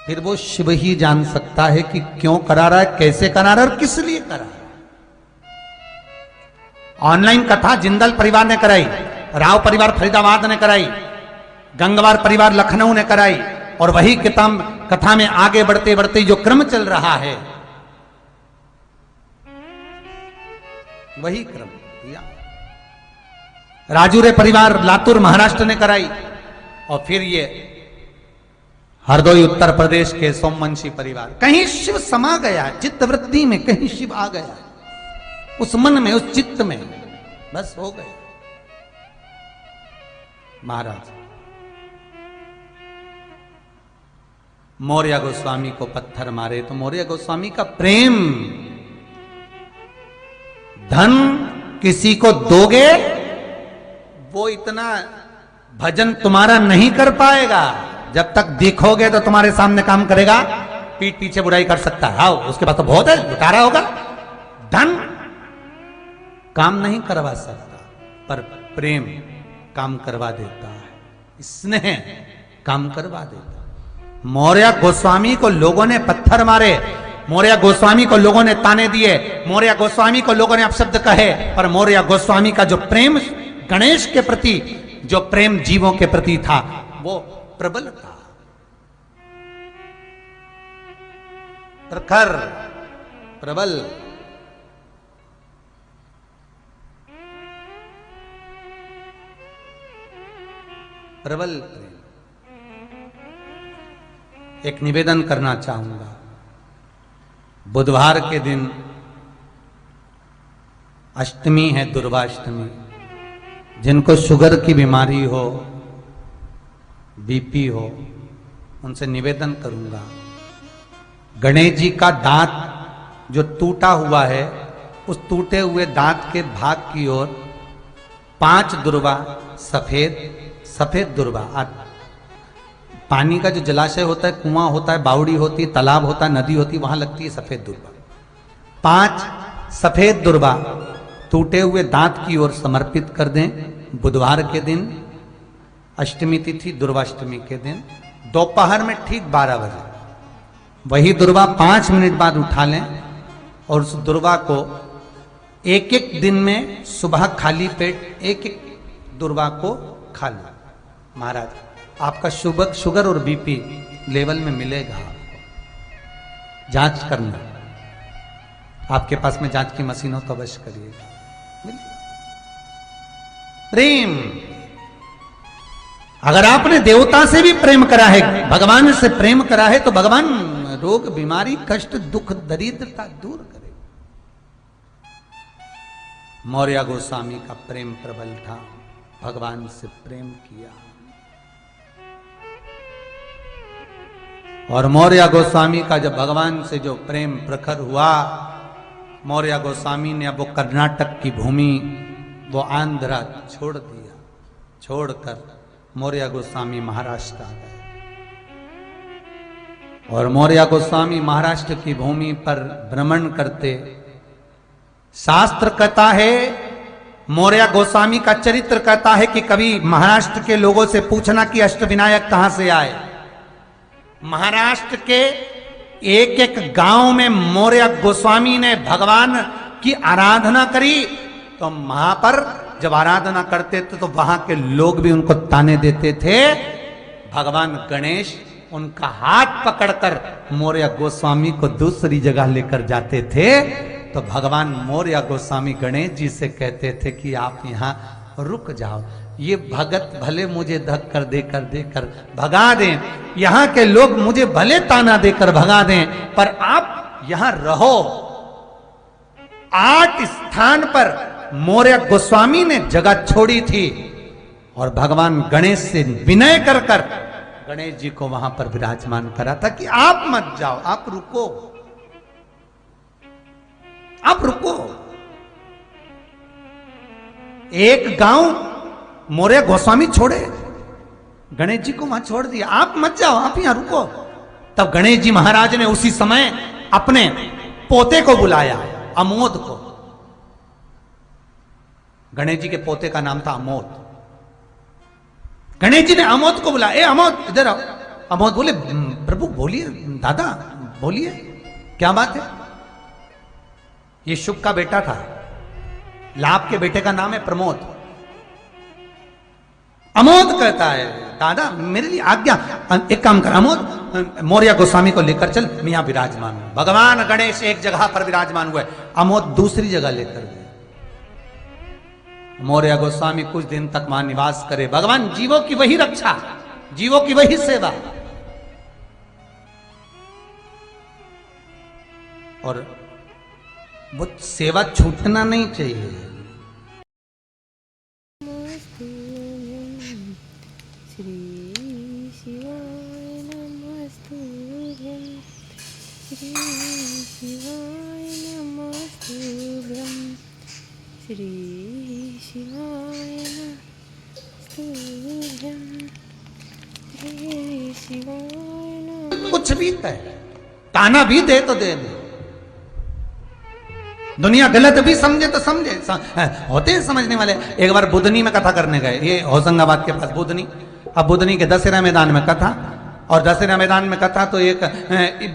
फिर वो शिव ही जान सकता है कि क्यों करा रहा है, कैसे करा रहा है और किस लिए करा रहा है। ऑनलाइन कथा जिंदल परिवार ने कराई, राव परिवार फरीदाबाद ने कराई, गंगवार परिवार लखनऊ ने कराई, और वही कथा में आगे बढ़ते बढ़ते जो क्रम चल रहा है, वही क्रम या राजूरे परिवार लातूर महाराष्ट्र ने कराई, और फिर ये हरदोई उत्तर प्रदेश के सोमवंशी परिवार। कहीं शिव समा गया, चित्त वृत्ति में कहीं शिव आ गया, उस मन में, उस चित्त में, बस हो गया। महाराज मौर्य गोस्वामी को पत्थर मारे तो मौर्य गोस्वामी का प्रेम, धन किसी को दोगे वो इतना भजन तुम्हारा नहीं कर पाएगा। जब तक दिखोगे तो तुम्हारे सामने काम करेगा, पीठ पीछे बुराई कर सकता है, हाँ उसके पास तो बहुत है, लुटारा होगा। धन काम नहीं करवा सकता, पर प्रेम काम करवा देता है, स्नेह काम करवा देता है। मौर्य गोस्वामी को लोगों ने पत्थर मारे, मौर्य गोस्वामी को लोगों ने ताने दिए, मौर्य गोस्वामी को लोगों ने अपशब्द कहे, पर मौर्य गोस्वामी का जो प्रेम गणेश के प्रति, जो प्रेम जीवों के प्रति था, वो प्रबल था, प्रखर, प्रबल। प्रबल प्रेम। एक निवेदन करना चाहूंगा, बुधवार के दिन अष्टमी है, दुर्वाष्टमी। जिनको शुगर की बीमारी हो, बीपी हो, उनसे निवेदन करूंगा, गणेश जी का दांत जो टूटा हुआ है, उस टूटे हुए दांत के भाग की ओर 5 दुर्वा, सफेद दुर्वा, पानी का जो जलाशय होता है, कुआं होता है, बावड़ी होती है, तालाब होता है, नदी होती है, वहां लगती है सफेद दुर्वा। 5 सफेद दुर्वा टूटे हुए दांत की ओर समर्पित कर दें। बुधवार के दिन, अष्टमी तिथि, दुर्वाष्टमी के दिन, दोपहर में ठीक 12 बजे वही दुर्वा 5 मिनट बाद उठा लें और उस दुर्वा को एक एक दिन में सुबह खाली पेट एक दुर्वा को खा लो। महाराज, आपका शुगर और बीपी लेवल में मिलेगा। आपको जांच करना, आपके पास में जांच की मशीन हो तो अवश्य करिएगा। प्रेम, अगर आपने देवता से भी प्रेम करा है, भगवान से प्रेम करा है, तो भगवान रोग, बीमारी, कष्ट, दुख, दरिद्रता दूर करे। मौर्य गोस्वामी का प्रेम प्रबल था, भगवान से प्रेम किया। और मौर्य गोस्वामी का जब भगवान से जो प्रेम प्रखर हुआ, मौर्य गोस्वामी ने अब वो कर्नाटक की भूमि, वो आंध्रा छोड़ दिया। छोड़कर मौर्य गोस्वामी महाराष्ट्र आ गए। और मौर्य गोस्वामी महाराष्ट्र की भूमि पर भ्रमण करते, शास्त्र कहता है, मौर्य गोस्वामी का चरित्र कहता है कि कभी महाराष्ट्र के लोगों से पूछना कि अष्टविनायक कहां से आए। महाराष्ट्र के एक एक गांव में मौर्य गोस्वामी ने भगवान की आराधना करी, तो वहां पर जब आराधना करते थे तो वहां के लोग भी उनको ताने देते थे। भगवान गणेश उनका हाथ पकड़कर मौर्य गोस्वामी को दूसरी जगह लेकर जाते थे। तो भगवान मौर्य गोस्वामी गणेश जी से कहते थे कि आप यहाँ रुक जाओ, ये भगत भले मुझे धक्कर देकर भगा दें, यहाँ के लोग मुझे भले ताना देकर भगा दें, पर आप यहाँ रहो। 8 स्थान पर मौर्य गोस्वामी ने जगह छोड़ी थी और भगवान गणेश से विनय कर गणेश जी को वहां पर विराजमान करा था कि आप मत जाओ, आप रुको, आप रुको। एक गांव मौर्य गोस्वामी छोड़े, गणेश जी को वहां छोड़ दिया, आप मत जाओ, आप यहां रुको। तब गणेश जी महाराज ने उसी समय अपने पोते को बुलाया, अमोद को। गणेश जी के पोते का नाम था अमोद। गणेश जी ने अमोद को बुलाया, ए अमोद इधर आओ। अमोद बोले, प्रभु बोलिए, दादा बोलिए, क्या बात है। ये शुक का बेटा था, लाभ के बेटे का नाम है प्रमोद। अमोद कहता है, दादा मेरे लिए आज्ञा, एक काम कर अमोद, मौर्य गोस्वामी को लेकर चल, मैं यहां विराजमान हूं। भगवान गणेश एक जगह पर विराजमान हुए, अमोद दूसरी जगह लेकर गए। मौर्य गोस्वामी कुछ दिन तक वहां निवास करे। भगवान जीवों की वही रक्षा, जीवों की वही सेवा। और वो सेवा छूटना नहीं चाहिए। कुछ भी कहे, ताना भी दे तो दे, दुनिया गलत भी समझे तो समझे, होते हैं समझने वाले। एक बार बुधनी में कथा करने गए, ये होशंगाबाद के पास बुधनी। अब बुधनी के दशहरा मैदान में कथा, और दशहरा मैदान में कथा तो एक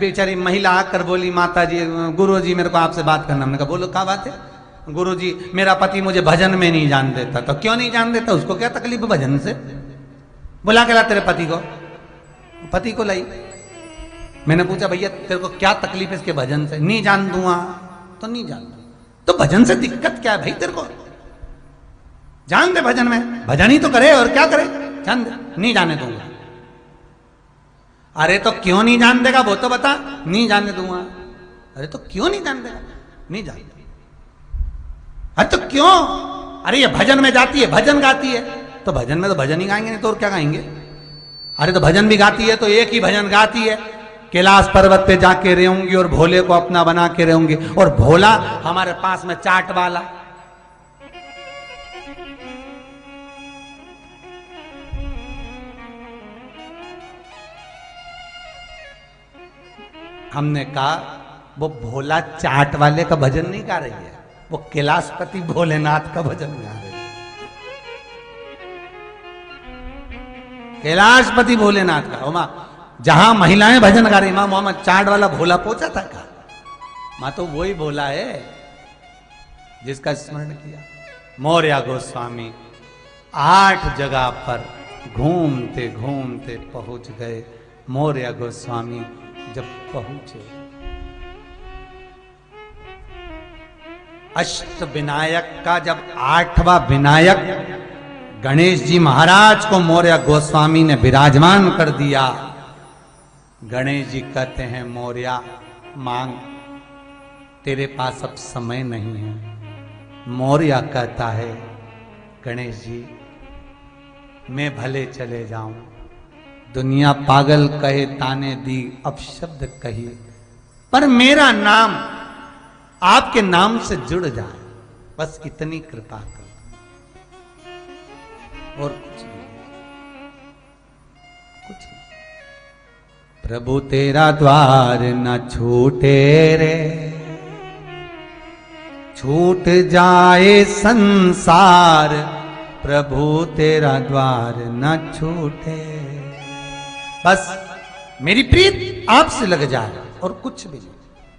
बेचारी महिला आकर बोली, माता जी, गुरु जी मेरे को आपसे बात करना। हमने कहा बोलो क्या बात है। गुरु जी मेरा पति मुझे भजन में नहीं जान देता। तो क्यों नहीं जान देता, उसको क्या तकलीफ है भजन से। बुला के ला तेरे पति को। पति को लाई। मैंने पूछा भैया तेरे को क्या तकलीफ है इसके भजन से। नहीं जान दूंगा। तो नहीं जान दूंगा, तो भजन से दिक्कत क्या है भाई तेरे को, जान दे भजन में, भजन ही तो करे और क्या करे। चंद नहीं जाने दूंगा। अरे तो क्यों नहीं जान देगा वो तो बता। नहीं जाने दूंगा। अरे तो क्यों नहीं जान देगा? नहीं जान देगा। अरे तो क्यों? अरे ये भजन में जाती है, भजन गाती है, तो भजन में तो भजन ही गाएंगे, नहीं तो और क्या गाएंगे? अरे तो भजन भी गाती है तो एक ही भजन गाती है, कैलाश पर्वत पे जाके रहूंगी और भोले को अपना बना के रहूंगी, और भोला हमारे पास में चाट वाला। हमने कहा वो भोला चाट वाले का भजन नहीं गा रही है, वो कैलाशपति भोलेनाथ का भजन गा रही है। कैलाशपति भोलेनाथ का। मां जहां महिलाएं भजन गा रही, मां मोहम्मद चाट वाला भोला पहुंचा था का? मां तो वही भोला है जिसका स्मरण किया। मौर्य गोस्वामी 8 जगह पर घूमते घूमते पहुंच गए। मौर्य गोस्वामी जब पहुंचे, अष्ट विनायक का जब 8वां विनायक गणेश जी महाराज को मौर्य गोस्वामी ने विराजमान कर दिया। गणेश जी कहते हैं मौर्य मांग, तेरे पास अब समय नहीं है। मौर्य कहता है गणेश जी मैं भले चले जाऊं, दुनिया पागल कहे ताने दी अपशब्द कही, पर मेरा नाम आपके नाम से जुड़ जाए, बस इतनी कृपा कर, और कुछ नहीं, कुछ नहीं। प्रभु तेरा द्वार न छूटे रे, छूट जाए संसार, प्रभु तेरा द्वार न छूटे। बस मेरी प्रीत आपसे लग जाए और कुछ भी नहीं,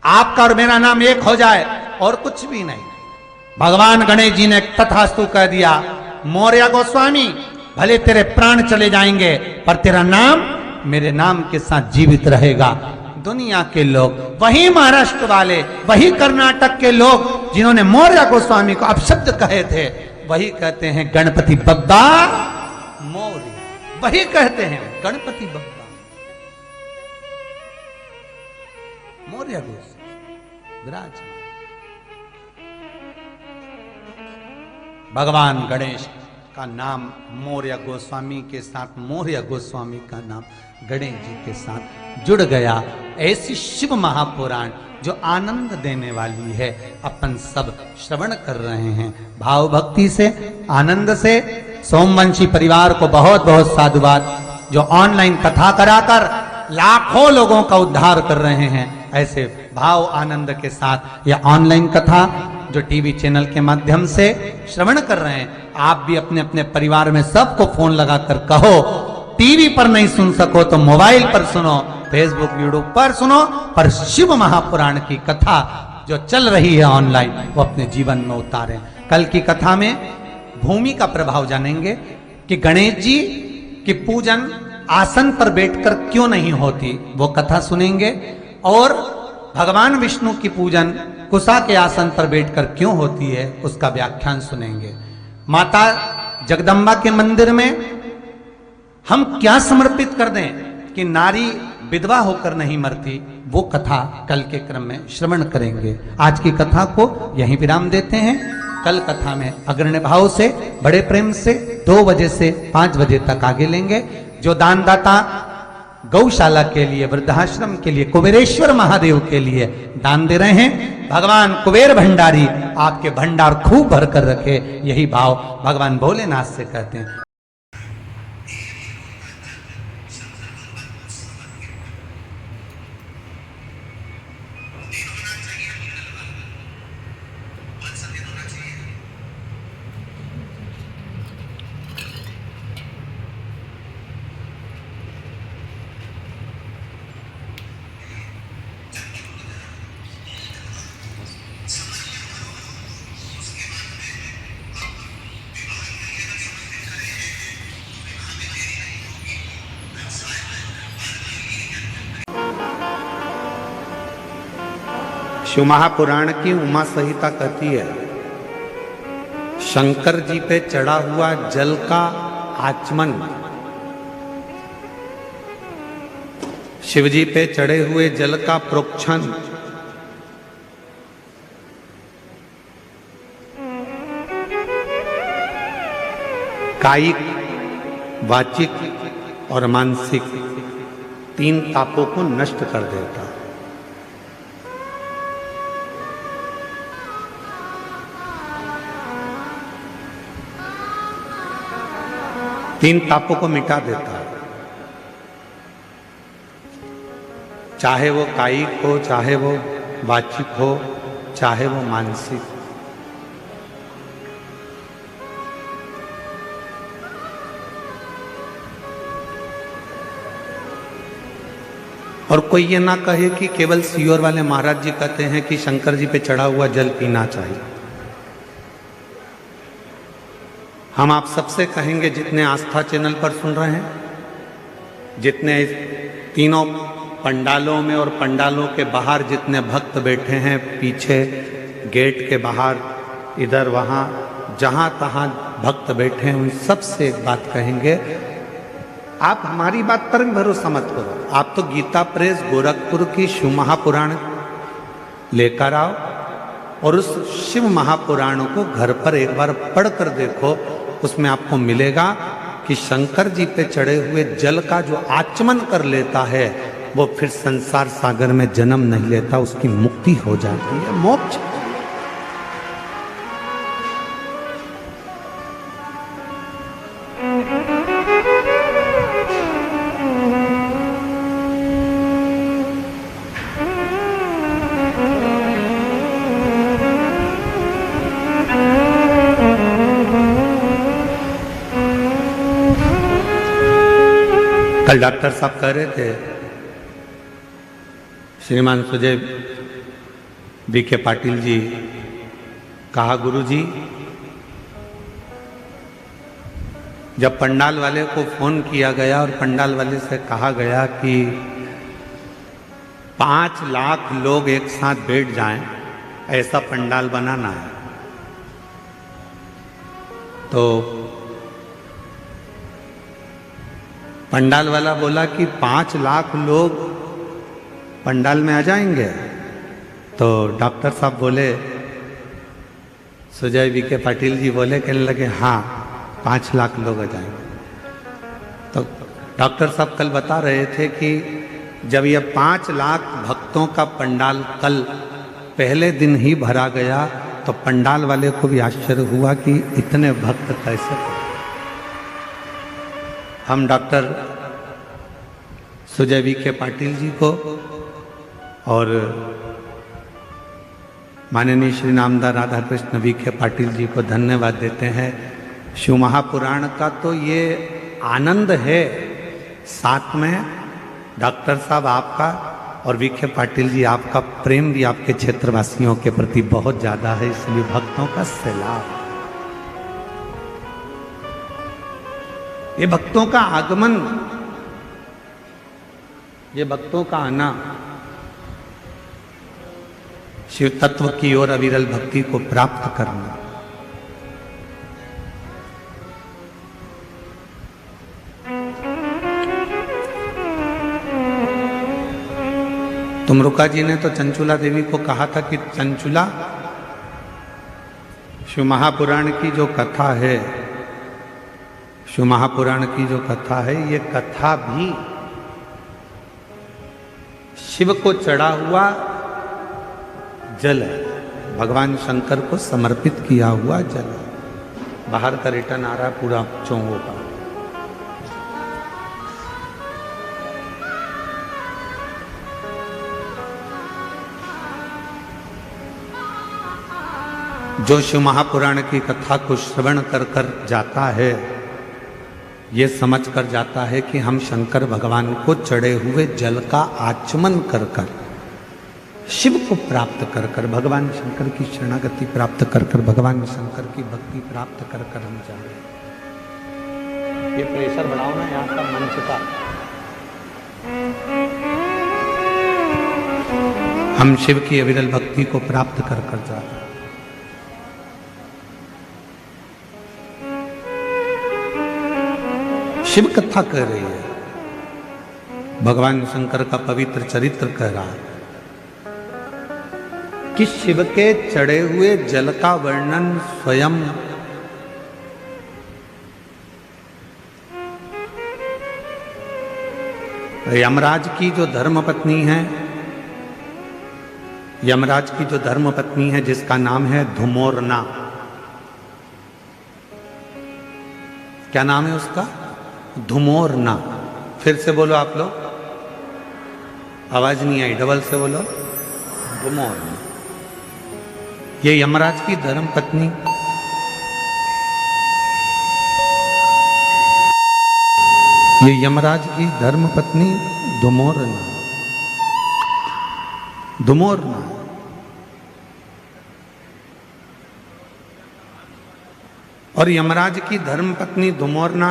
आपका और मेरा नाम एक हो जाए और कुछ भी नहीं। भगवान गणेश जी ने तथास्तु कह दिया। मौर्य गोस्वामी भले तेरे प्राण चले जाएंगे पर तेरा नाम मेरे नाम के साथ जीवित रहेगा। दुनिया के लोग, वही महाराष्ट्र वाले, वही कर्नाटक के लोग जिन्होंने मौर्य गोस्वामी को अपशब्द कहे थे, वही कहते हैं गणपति बप्पा मौर्य, वही कहते हैं गणपति बप्पा मौर्य गोस्वामी विराजमान। भगवान गणेश का नाम मौर्य गोस्वामी के साथ, मौर्य गोस्वामी का नाम गणेश जी के साथ जुड़ गया। ऐसी शिव महापुराण जो आनंद देने वाली है, अपन सब श्रवण कर रहे हैं भाव भक्ति से, आनंद से। सोमवंशी परिवार को बहुत बहुत साधुवाद, जो ऑनलाइन कथा कराकर लाखों लोगों का उद्धार कर रहे हैं। ऐसे भाव आनंद के साथ यह ऑनलाइन कथा जो टीवी चैनल के माध्यम से श्रवण कर रहे हैं, आप भी अपने अपने परिवार में सबको फोन लगाकर कहो, टीवी पर नहीं सुन सको तो मोबाइल पर सुनो, फेसबुक यूट्यूब पर सुनो, पर शिव महापुराण की कथा जो चल रही है ऑनलाइन वो अपने जीवन में उतारें। कल की कथा में भूमि का प्रभाव जानेंगे कि गणेश जी की पूजन आसन पर बैठकर क्यों नहीं होती, वो कथा सुनेंगे। और भगवान विष्णु की पूजन कुशा के आसन पर बैठकर क्यों होती है, उसका व्याख्यान सुनेंगे। माता जगदम्बा के मंदिर में हम क्या समर्पित कर दें कि नारी विधवा होकर नहीं मरती, वो कथा कल के क्रम में श्रवण करेंगे। आज की कथा को यहीं विराम देते हैं। कल कथा में अग्रण्य भाव से, बड़े प्रेम से 2 बजे से 5 बजे तक आगे लेंगे। जो दानदाता गौशाला के लिए, वृद्धाश्रम के लिए, कुबेरेश्वर महादेव के लिए दान दे रहे हैं, भगवान कुबेर भंडारी आपके भंडार खूब भर कर रखे, यही भाव भगवान भोलेनाथ से कहते हैं। शिव महापुराण की उमा संहिता कहती है, शंकर जी पे चढ़ा हुआ जल का आचमन शिवजी पे चढ़े हुए जल का प्रोक्षण कायिक, वाचिक और मानसिक 3 तापों को नष्ट कर देता है। तीन तापों को मिटा देता है, चाहे वो कायिक हो, चाहे वो वाचिक हो, चाहे वो मानसिक। और कोई ये ना कहे कि केवल सीहोर वाले महाराज जी कहते हैं कि शंकर जी पे चढ़ा हुआ जल पीना चाहिए। हम आप सबसे कहेंगे, जितने आस्था चैनल पर सुन रहे हैं, जितने तीनों पंडालों में और पंडालों के बाहर जितने भक्त बैठे हैं, पीछे गेट के बाहर, इधर वहाँ जहाँ तहाँ भक्त बैठे हैं, उन सबसे एक बात कहेंगे, आप हमारी बात पर भी भरोसा मत करो। आप तो गीता प्रेस गोरखपुर की शिव महापुराण लेकर आओ और उस शिव महापुराण को घर पर एक बार पढ़ कर देखो। उसमें आपको मिलेगा कि शंकर जी पे चढ़े हुए जल का जो आचमन कर लेता है, वो फिर संसार सागर में जन्म नहीं लेता, उसकी मुक्ति हो जाती है, मोक्ष। कल डॉक्टर साहब कह रहे थे, श्रीमान सुजय बीके पाटिल जी, कहा गुरुजी, जब पंडाल वाले को फोन किया गया और पंडाल वाले से कहा गया कि 5 लाख लोग एक साथ बैठ जाएं, ऐसा पंडाल बनाना है, तो पंडाल वाला बोला कि 5 लाख लोग पंडाल में आ जाएंगे। तो डॉक्टर साहब बोले, सुजय बीके पाटिल जी बोले, कहने लगे हाँ 5 लाख लोग आ जाएंगे। तो डॉक्टर साहब कल बता रहे थे कि जब यह 5 लाख भक्तों का पंडाल कल पहले दिन ही भरा गया, तो पंडाल वाले को भी आश्चर्य हुआ कि इतने भक्त कैसे। हम डॉक्टर सुजय बीके पाटिल जी को और माननीय श्री नामदार राधा कृष्ण बीके पाटिल जी को धन्यवाद देते हैं। शिव महापुराण का तो ये आनंद है, साथ में डॉक्टर साहब आपका और बीके पाटिल जी आपका प्रेम भी आपके क्षेत्रवासियों के प्रति बहुत ज़्यादा है, इसलिए भक्तों का सैलाब। ये भक्तों का आगमन, ये भक्तों का आना शिव तत्व की ओर अविरल भक्ति को प्राप्त करना, तुमरुका जी ने तो चंचुला देवी को कहा था कि चंचुला, शिव महापुराण की जो कथा है, शिव महापुराण की जो कथा है, ये कथा भी शिव को चढ़ा हुआ जल है, भगवान शंकर को समर्पित किया हुआ जल है। बाहर का रिटर्न आ रहा है पूरा चौंगों का। जो शिव महापुराण की कथा को श्रवण कर कर जाता है, ये समझ कर जाता है कि हम शंकर भगवान को चढ़े हुए जल का आचमन कर कर, शिव को प्राप्त कर कर, भगवान शंकर की शरणागति प्राप्त कर कर, भगवान शंकर की भक्ति प्राप्त कर कर हम जा रहे हैं। ये प्रेशर बढ़ाओ ना यहाँ का मंच का। हम शिव की अविरल भक्ति को प्राप्त कर कर जा रहे हैं। शिव कथा कह रही है, भगवान शंकर का पवित्र चरित्र कह रहा है कि शिव के चढ़े हुए जल का वर्णन स्वयं यमराज की जो धर्मपत्नी है, यमराज की जो धर्मपत्नी है जिसका नाम है धुमोरना। क्या नाम है उसका? धुमोरना। फिर से बोलो आप लोग, आवाज नहीं आई, डबल से बोलो, धुमोरना। ये यमराज की धर्मपत्नी ये यमराज की धर्मपत्नी धुमोरना। धुमोरना और यमराज की धर्मपत्नी धुमोरना,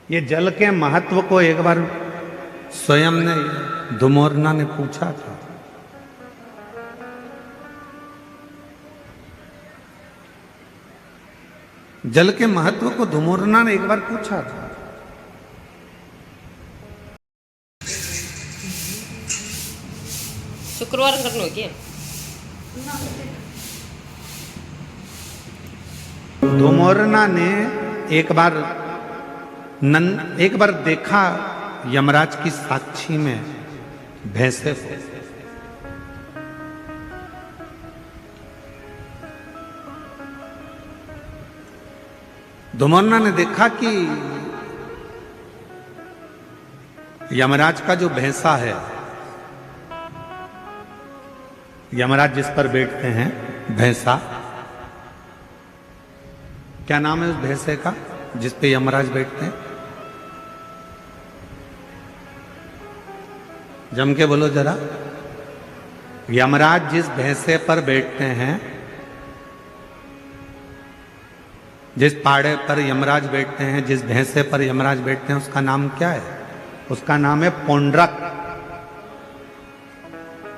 ये जल के महत्व को एक बार स्वयं ने धुमोरना ने पूछा था। जल के महत्व को धुमोरना ने एक बार पूछा था। शुक्रवार करनो क्या? धुमोरना ने एक बार देखा यमराज की साक्षी में भैंसे को। धुमोरना ने देखा कि यमराज का जो भैंसा है, यमराज जिस पर बैठते हैं भैंसा, क्या नाम है उस भैंसे का जिस पे यमराज बैठते हैं? जम के बोलो जरा। यमराज जिस भैंसे पर बैठते हैं, जिस पाड़े पर यमराज बैठते हैं, जिस भैंसे पर यमराज बैठते हैं, उसका नाम क्या है? उसका नाम है पौंड्रक।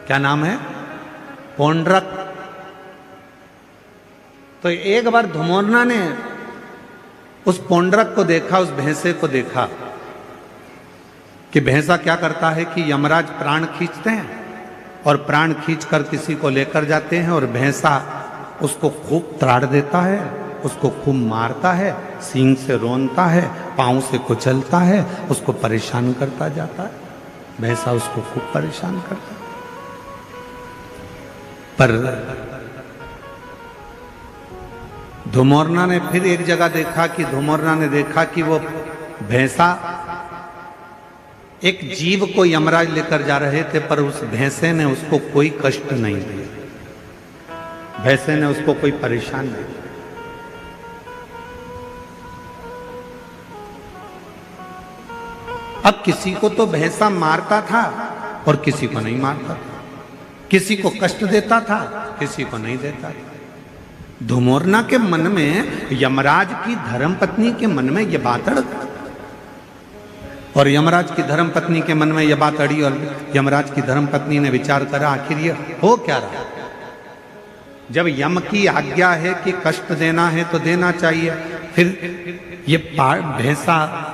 क्या नाम है? पौंड्रक। तो एक बार धुमोरना ने उस पौंड्रक को देखा, उस भैंसे को देखा कि भैंसा क्या करता है कि यमराज प्राण खींचते हैं और प्राण खींचकर किसी को लेकर जाते हैं और भैंसा उसको खूब त्राड़ देता है, उसको खूब मारता है, सींग से रोनता है, पांव से कुचलता है, उसको परेशान करता जाता है। भैंसा उसको खूब परेशान करता है। पर धुमोरना ने फिर एक जगह देखा कि धुमोरना ने देखा कि वो भैंसा एक जीव को यमराज लेकर जा रहे थे, पर उस भैंसे ने उसको कोई कष्ट नहीं दिया, भैंसे ने उसको कोई परेशान नहीं किया। अब किसी को तो भैंसा मारता था और किसी को नहीं मारता था, किसी को कष्ट देता था, किसी को नहीं देता था। धुमोरना के मन में, यमराज की धर्मपत्नी के मन में यह बात अड़, और यमराज की धर्मपत्नी के मन में यह बात अड़ी, और यमराज की धर्मपत्नी ने विचार करा आखिर ये हो क्या रहा। जब यम की आज्ञा है कि कष्ट देना है तो देना चाहिए, फिर ये भैंसा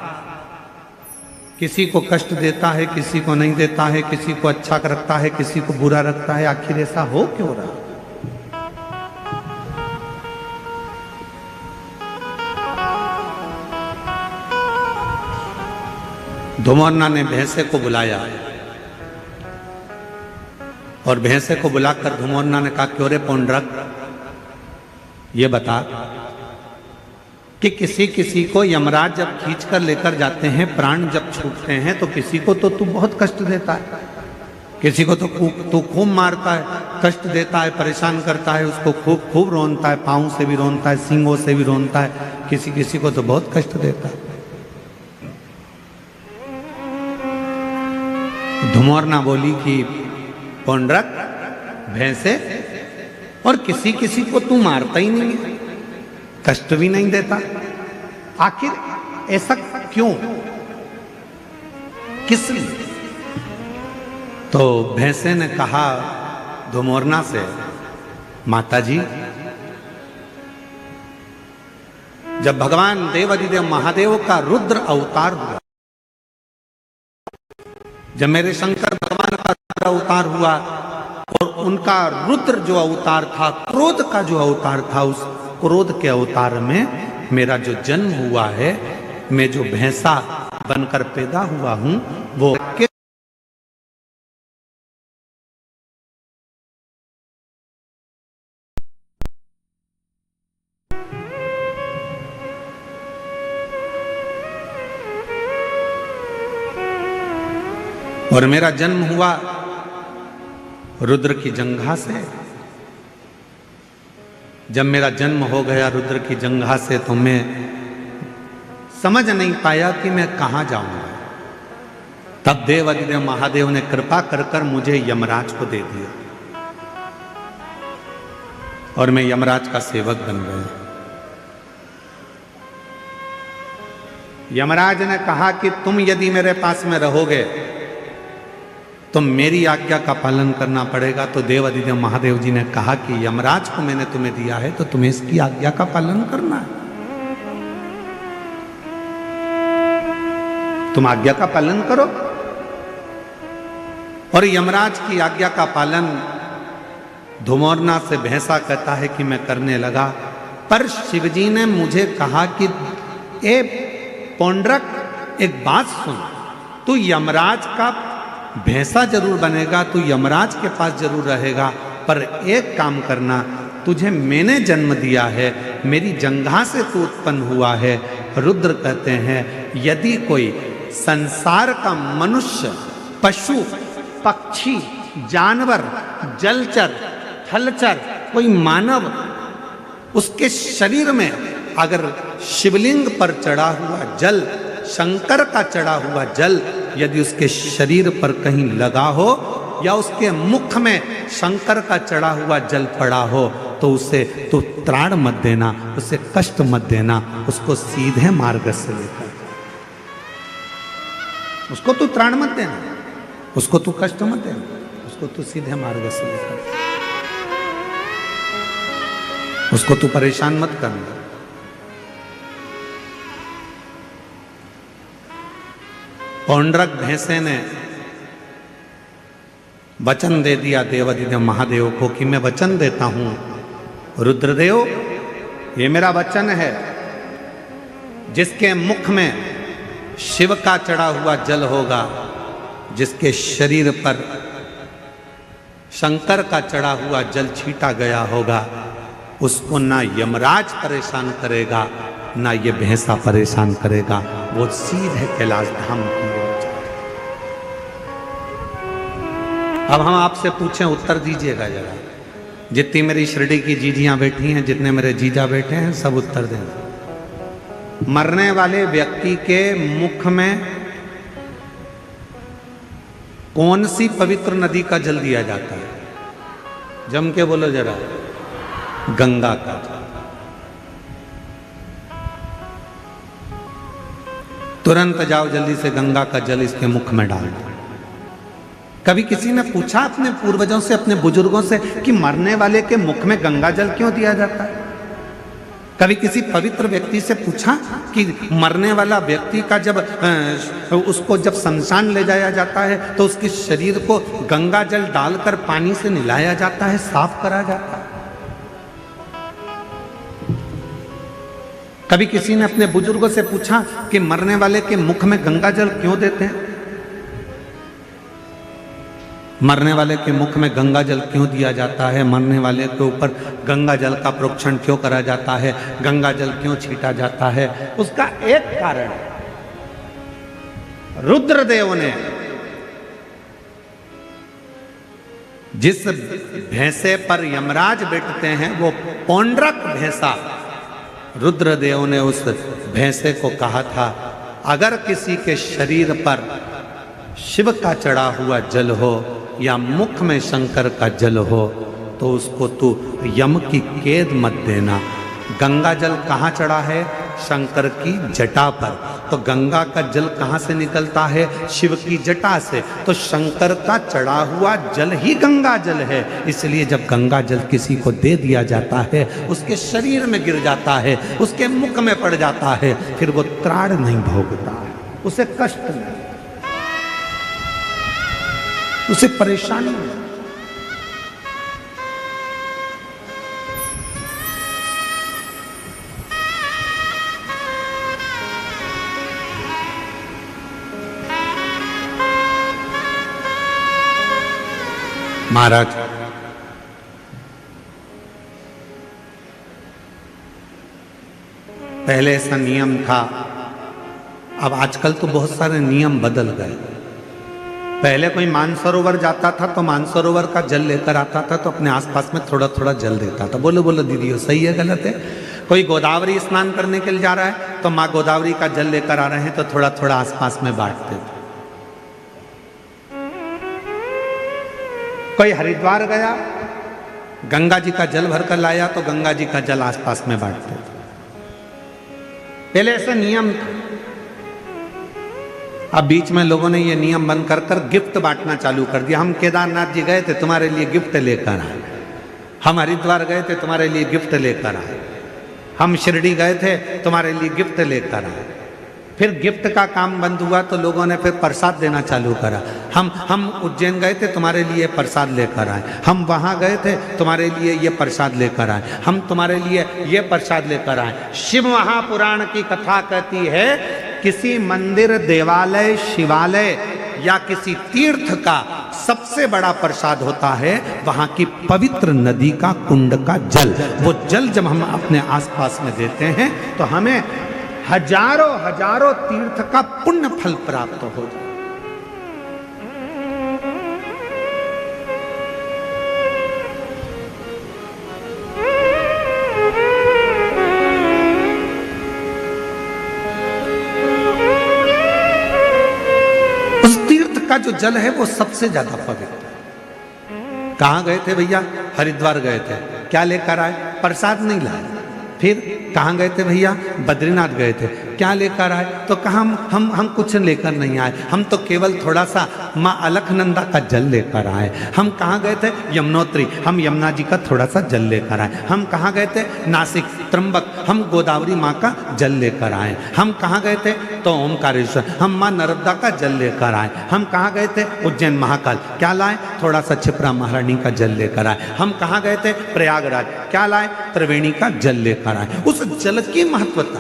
किसी को कष्ट देता है, किसी को नहीं देता है, किसी को अच्छा रखता है, किसी को बुरा रखता है, आखिर ऐसा हो क्यों रहा। धुमोरना ने भैंसे को बुलाया और भैंसे को बुलाकर धुमोरना ने कहा, क्यों रे पौंड्रक, ये बता कि किसी को यमराज जब खींच कर लेकर जाते हैं, प्राण जब छूटते हैं, तो किसी को तो तू बहुत कष्ट देता है, किसी को तो तू खूब मारता है, कष्ट देता है, परेशान करता है, उसको खूब खूब रोनता है, पाँव से भी रोनता है, सींगों से भी रोनता है, किसी को तो बहुत कष्ट देता है। धुमोरना बोली कि पौंड्रक, भैंसे, और किसी को तू मारता ही नहीं है, कष्ट भी नहीं देता, आखिर ऐसा क्यों, किस लिए? तो भैंसे ने कहा धुमोरना से, माताजी, जब भगवान देवाधिदेव महादेव का रुद्र अवतार हुआ, जब मेरे शंकर भगवान का अवतार हुआ और उनका रुद्र जो अवतार था, क्रोध का जो अवतार था, उस क्रोध के अवतार में मेरा जो जन्म हुआ है, मैं जो भैंसा बनकर पैदा हुआ हूं, वो और मेरा जन्म हुआ रुद्र की जंघा से। जब मेरा जन्म हो गया रुद्र की जंघा से, तो मैं समझ नहीं पाया कि मैं कहां जाऊंगा। तब देवाधिदेव महादेव ने कृपा कर कर मुझे यमराज को दे दिया और मैं यमराज का सेवक बन गया। यमराज ने कहा कि तुम यदि मेरे पास में रहोगे तो मेरी आज्ञा का पालन करना पड़ेगा। तो देवाधिदेव महादेव जी ने कहा कि यमराज को मैंने तुम्हें दिया है तो तुम्हें इसकी आज्ञा का पालन करना है, तुम आज्ञा का पालन करो। और यमराज की आज्ञा का पालन धुमोरना से भैंसा कहता है कि मैं करने लगा। पर शिवजी ने मुझे कहा कि ए पौंड्रक, एक बात सुन, तू यमराज का भैंसा जरूर बनेगा, तू यमराज के पास जरूर रहेगा, पर एक काम करना, तुझे मैंने जन्म दिया है, मेरी जंघा से तू उत्पन्न हुआ है। रुद्र कहते हैं यदि कोई संसार का मनुष्य, पशु, पक्षी, जानवर, जलचर, थलचर, कोई मानव, उसके शरीर में अगर शिवलिंग पर चढ़ा हुआ जल, शंकर का चढ़ा हुआ जल यदि उसके शरीर पर कहीं लगा हो या उसके मुख में शंकर का चढ़ा हुआ जल पड़ा हो, तो उसे तू त्राण मत देना, उसे कष्ट मत देना, उसको सीधे मार्ग से लेकर, उसको तू त्राण मत देना, उसको तू कष्ट मत देना, उसको तू सीधे मार्ग से लेकर, उसको तू परेशान मत करना। पौंड्रक भैंसे ने वचन दे दिया देवाधिदेव महादेव को कि मैं वचन देता हूं रुद्रदेव, ये मेरा वचन है, जिसके मुख में शिव का चढ़ा हुआ जल होगा, जिसके शरीर पर शंकर का चढ़ा हुआ जल छीटा गया होगा, उसको ना यमराज परेशान करेगा ना ये भैंसा परेशान करेगा, वो सीधे कैलाश धाम की ओर जाए। अब हम आपसे पूछें, उत्तर दीजिएगा जरा, जितनी मेरी शिरडी की जीजियां बैठी हैं, जितने मेरे जीजा बैठे हैं, सब उत्तर दें। मरने वाले व्यक्ति के मुख में कौन सी पवित्र नदी का जल दिया जाता है? जम के बोलो जरा। गंगा का। तुरंत जाओ जल्दी से गंगा का जल इसके मुख में डाल दो। कभी किसी ने पूछा अपने पूर्वजों से, अपने बुजुर्गों से कि मरने वाले के मुख में गंगा जल क्यों दिया जाता है? कभी किसी पवित्र व्यक्ति से पूछा कि मरने वाला व्यक्ति का जब उसको जब शमशान ले जाया जाता है तो उसके शरीर को गंगा जल डालकर पानी से नहलाया जाता है, साफ करा जाता है? कभी किसी ने अपने बुजुर्गों से पूछा कि मरने वाले के मुख में गंगा जल क्यों देते हैं? मरने वाले के मुख में गंगा जल क्यों दिया जाता है? मरने वाले के ऊपर गंगा जल का प्रोक्षण क्यों करा जाता है? गंगा जल क्यों छीटा जाता है? उसका एक कारण, रुद्रदेव ने जिस भैंसे पर यमराज बैठते हैं वो पौंड्रक भैंसा, रुद्रदेव ने उस भैंसे को कहा था, अगर किसी के शरीर पर शिव का चढ़ा हुआ जल हो या मुख में शंकर का जल हो तो उसको तू यम की कैद मत देना। गंगा जल कहाँ चढ़ा है? शंकर की जटा पर। तो गंगा का जल कहाँ से निकलता है? शिव की जटा से। तो शंकर का चढ़ा हुआ जल ही गंगा जल है। इसलिए जब गंगा जल किसी को दे दिया जाता है, उसके शरीर में गिर जाता है, उसके मुख में पड़ जाता है, फिर वो त्राण नहीं भोगता है, उसे कष्ट नहीं। उसे परेशानी है। महाराज पहले ऐसा नियम था, अब आजकल तो बहुत सारे नियम बदल गए। पहले कोई मानसरोवर जाता था तो मानसरोवर का जल लेकर आता था तो अपने आसपास में थोड़ा थोड़ा जल देता था। बोलो बोलो दीदी, हो सही है गलत है? कोई गोदावरी स्नान करने के लिए जा रहा है तो माँ गोदावरी का जल लेकर आ रहे हैं तो थोड़ा थोड़ा आसपास में बांटते थे। कोई हरिद्वार गया, गंगा जी का जल भरकर लाया तो गंगा जी का जल आसपास में बांटते थे। पहले ऐसा नियम था। अब बीच में लोगों ने ये नियम बंद कर कर गिफ्ट बांटना चालू कर दिया। हम केदारनाथ जी गए थे, तुम्हारे लिए गिफ्ट लेकर आए। हम हरिद्वार गए थे, तुम्हारे लिए गिफ्ट लेकर आए। हम शिरडी गए थे, तुम्हारे लिए गिफ्ट लेकर आए। फिर गिफ्ट का काम बंद हुआ तो लोगों ने फिर प्रसाद देना चालू करा। हम उज्जैन गए थे, तुम्हारे लिए प्रसाद लेकर आए। हम वहाँ गए थे, तुम्हारे लिए ये प्रसाद लेकर आए। हम तुम्हारे लिए ये प्रसाद लेकर आए। शिव महापुराण की कथा कहती है, किसी मंदिर, देवालय, शिवालय या किसी तीर्थ का सबसे बड़ा प्रसाद होता है वहां की पवित्र नदी का कुंड का जल। वो जल जब हम अपने आसपास में देते हैं तो हमें हजारों हजारों तीर्थ का पुण्य फल प्राप्त हो जाए। उस तीर्थ का जो जल है वो सबसे ज्यादा पवित्र है। कहां गए थे भैया? हरिद्वार गए थे। क्या लेकर आए? प्रसाद नहीं लाए। फिर कहाँ गए थे भैया? बद्रीनाथ गए थे। क्या लेकर आए? तो कहा हम कुछ लेकर नहीं आए, हम तो केवल थोड़ा सा माँ अलकनंदा का जल लेकर आए। हम कहाँ गए थे? यमुनोत्री, हम यमुना जी का थोड़ा सा जल लेकर आए। हम कहाँ गए थे? नासिक, त्र्यंबक, हम गोदावरी माँ का जल लेकर आए। हम कहाँ गए थे? तो ओमकारेश्वर, हम माँ नर्मदा का जल लेकर आए। हम कहाँ गए थे? उज्जैन महाकाल। क्या लाए? थोड़ा सा क्षिप्रा महारानी का जल लेकर आए। हम कहाँ गए थे? प्रयागराज। क्या लाए? त्रिवेणी का जल लेकर आए। उस जल की महत्वता,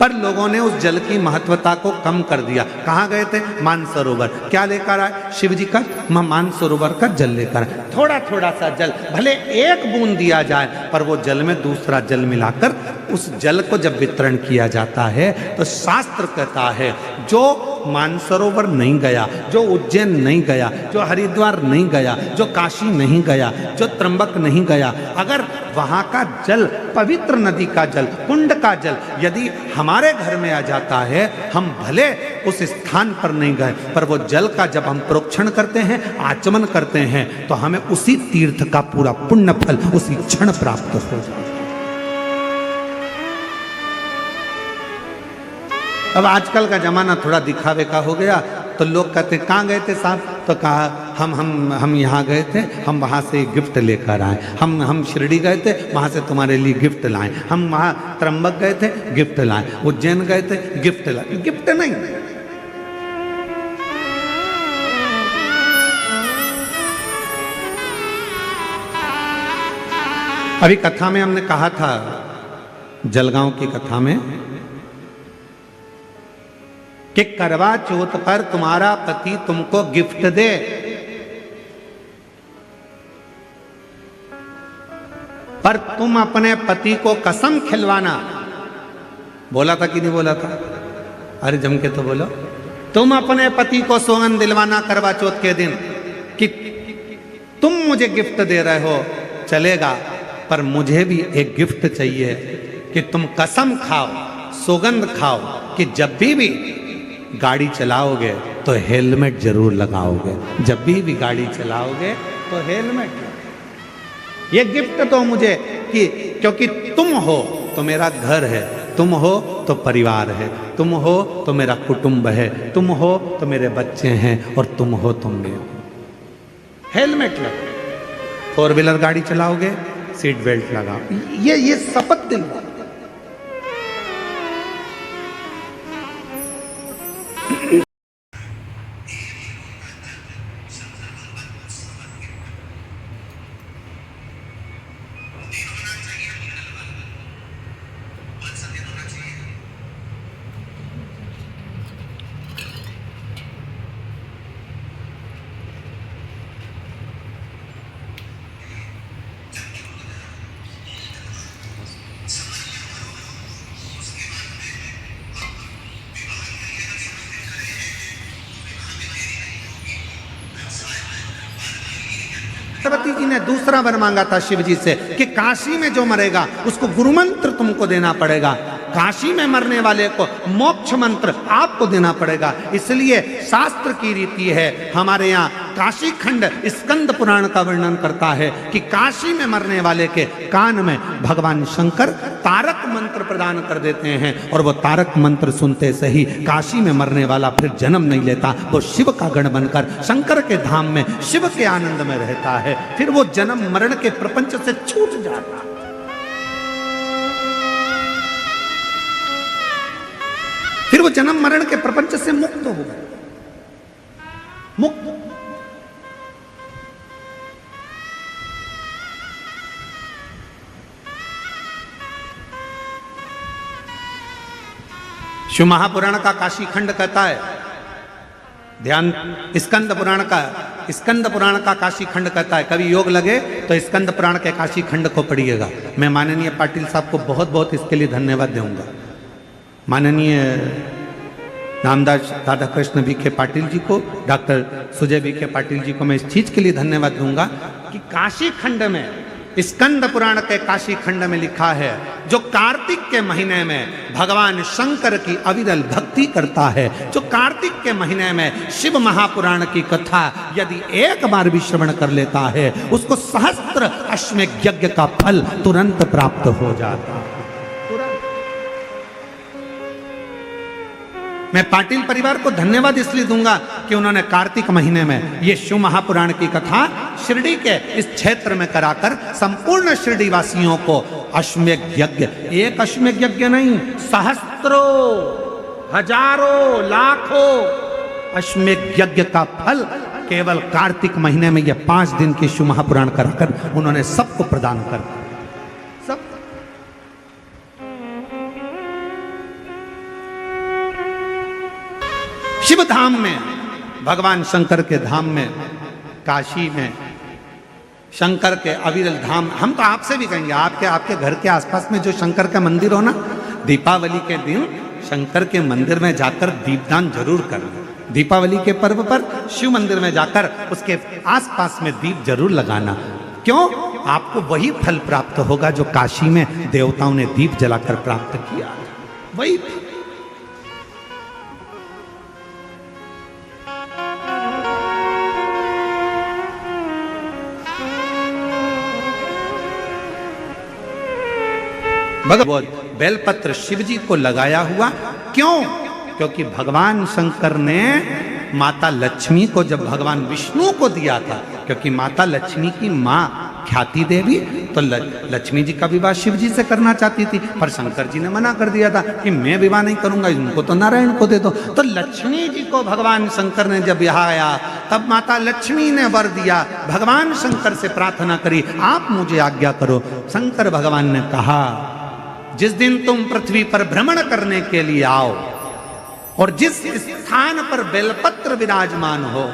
पर लोगों ने उस जल की महत्वता को कम कर दिया। कहाँ गए थे? मानसरोवर। क्या लेकर आए? शिव जी का मानसरोवर का जल लेकर आए। थोड़ा थोड़ा सा जल, भले एक बूंद दिया जाए, पर वो जल में दूसरा जल मिलाकर उस जल को जब वितरण किया जाता है तो शास्त्र कहता है, जो मानसरोवर नहीं गया, जो उज्जैन नहीं गया, जो हरिद्वार नहीं गया, जो काशी नहीं गया, जो त्र्यंबक नहीं गया, अगर वहाँ का जल, पवित्र नदी का जल, कुंड का जल यदि हमारे घर में आ जाता है, हम भले उस स्थान पर नहीं गए, पर वो जल का जब हम प्रोक्षण करते हैं, आचमन करते हैं, तो हमें उसी तीर्थ का पूरा पुण्य फल उसी क्षण प्राप्त हो जाता है। अब आजकल का जमाना थोड़ा दिखावे का हो गया, तो लोग कहते हैं कहाँ गए थे साहब? तो कहा हम यहाँ गए थे, हम वहाँ से गिफ्ट लेकर आए। हम शिरडी गए थे, वहाँ से तुम्हारे लिए गिफ्ट लाए। हम वहाँ त्र्यंबक गए थे, गिफ्ट लाए। उज्जैन गए थे, गिफ्ट लाए। गिफ्ट नहीं, अभी कथा में हमने कहा था, जलगांव की कथा में, कि करवा चौथ पर तुम्हारा पति तुमको गिफ्ट दे, पर तुम अपने पति को कसम खिलवाना। बोला था कि नहीं बोला था? अरे जम के तो बोलो। तुम अपने पति को सौगंध दिलवाना करवा चौथ के दिन कि तुम मुझे गिफ्ट दे रहे हो, चलेगा, पर मुझे भी एक गिफ्ट चाहिए कि तुम कसम खाओ, सौगंध खाओ कि जब भी गाड़ी चलाओगे तो हेलमेट जरूर लगाओगे। जब भी गाड़ी चलाओगे तो हेलमेट। ये गिफ्ट तो मुझे कि क्योंकि तुम हो तो मेरा घर है, तुम हो तो परिवार है, तुम हो तो मेरा कुटुंब है, तुम हो तो मेरे बच्चे हैं, और तुम हो तो मैं। हेलमेट लगाओ, 4 व्हीलर गाड़ी चलाओगे, सीट बेल्ट लगाओ। ये शपथ दिलवाओ। पार्वती जी ने दूसरा वर मांगा था शिव जी से कि काशी में जो मरेगा उसको गुरु मंत्र तुमको देना पड़ेगा, काशी में मरने वाले को मोक्ष मंत्र आपको देना पड़ेगा। इसलिए शास्त्र की रीति है, हमारे यहाँ काशी खंड स्कंद पुराण का वर्णन करता है कि काशी में मरने वाले के कान में भगवान शंकर तारक मंत्र प्रदान कर देते हैं और वो तारक मंत्र सुनते से ही काशी में मरने वाला फिर जन्म नहीं लेता, वो शिव का गण बनकर शंकर के धाम में शिव के आनंद में रहता है, फिर वो जन्म मरण के प्रपंच से छूट जाता है। फिर वो जन्म मरण के प्रपंच से मुक्त हो गए, मुक्त। शिव महापुराण का काशी खंड कहता है, ध्यान, स्कंद पुराण का काशी खंड कहता है, कभी योग लगे तो स्कंद पुराण के काशी खंड को पढ़िएगा। मैं माननीय पाटिल साहब को बहुत बहुत इसके लिए धन्यवाद दूंगा। माननीय नामदास राधा कृष्ण विखे पाटिल जी को, डॉक्टर सुजय विखे पाटिल जी को मैं इस चीज के लिए धन्यवाद दूंगा कि काशी खंड में, स्कंद पुराण के काशी खंड में लिखा है, जो कार्तिक के महीने में भगवान शंकर की अविरल भक्ति करता है, जो कार्तिक के महीने में शिव महापुराण की कथा यदि एक बार भी श्रवण कर लेता है, उसको सहस्त्र अश्वमेध यज्ञ का फल तुरंत प्राप्त हो जाता है। मैं पाटिल परिवार को धन्यवाद इसलिए दूंगा कि उन्होंने कार्तिक महीने में ये शिव महापुराण की कथा शिरडी के इस क्षेत्र में कराकर संपूर्ण शिरडी वासियों को अश्वमेध यज्ञ, एक अश्वमेध यज्ञ नहीं, सहस्त्रों, हजारों, लाखों अश्वमेध यज्ञ का फल केवल कार्तिक महीने में ये 5 दिन की शिव महापुराण कराकर उन्होंने सबको प्रदान कर दिया। सब शिव धाम में, भगवान शंकर के धाम में, काशी में, शंकर के अविरल धाम, हम तो आपसे भी कहेंगे, आपके घर के आसपास में जो शंकर का मंदिर हो ना, दीपावली के दिन शंकर के मंदिर में जाकर दीपदान जरूर करना। दीपावली के पर्व पर शिव मंदिर में जाकर उसके आसपास में दीप जरूर लगाना। क्यों? आपको वही फल प्राप्त होगा जो काशी में देवताओं ने दीप जलाकर प्राप्त किया, वही। भगवान बेलपत्र शिव जी को लगाया हुआ, क्यों? क्योंकि भगवान शंकर ने माता लक्ष्मी को जब भगवान विष्णु को दिया था, क्योंकि माता लक्ष्मी की माँ ख्याति देवी तो लक्ष्मी जी का विवाह शिव जी से करना चाहती थी, पर शंकर जी ने मना कर दिया था कि मैं विवाह नहीं करूंगा, इनको तो नारायण को दे दो। तो लक्ष्मी जी को भगवान शंकर ने जब यहाँ आया, तब माता लक्ष्मी ने वर दिया, भगवान शंकर से प्रार्थना करी, आप मुझे आज्ञा करो। शंकर भगवान ने कहा, जिस दिन तुम पृथ्वी पर भ्रमण करने के लिए आओ और जिस स्थान पर बेलपत्र विराजमान हो,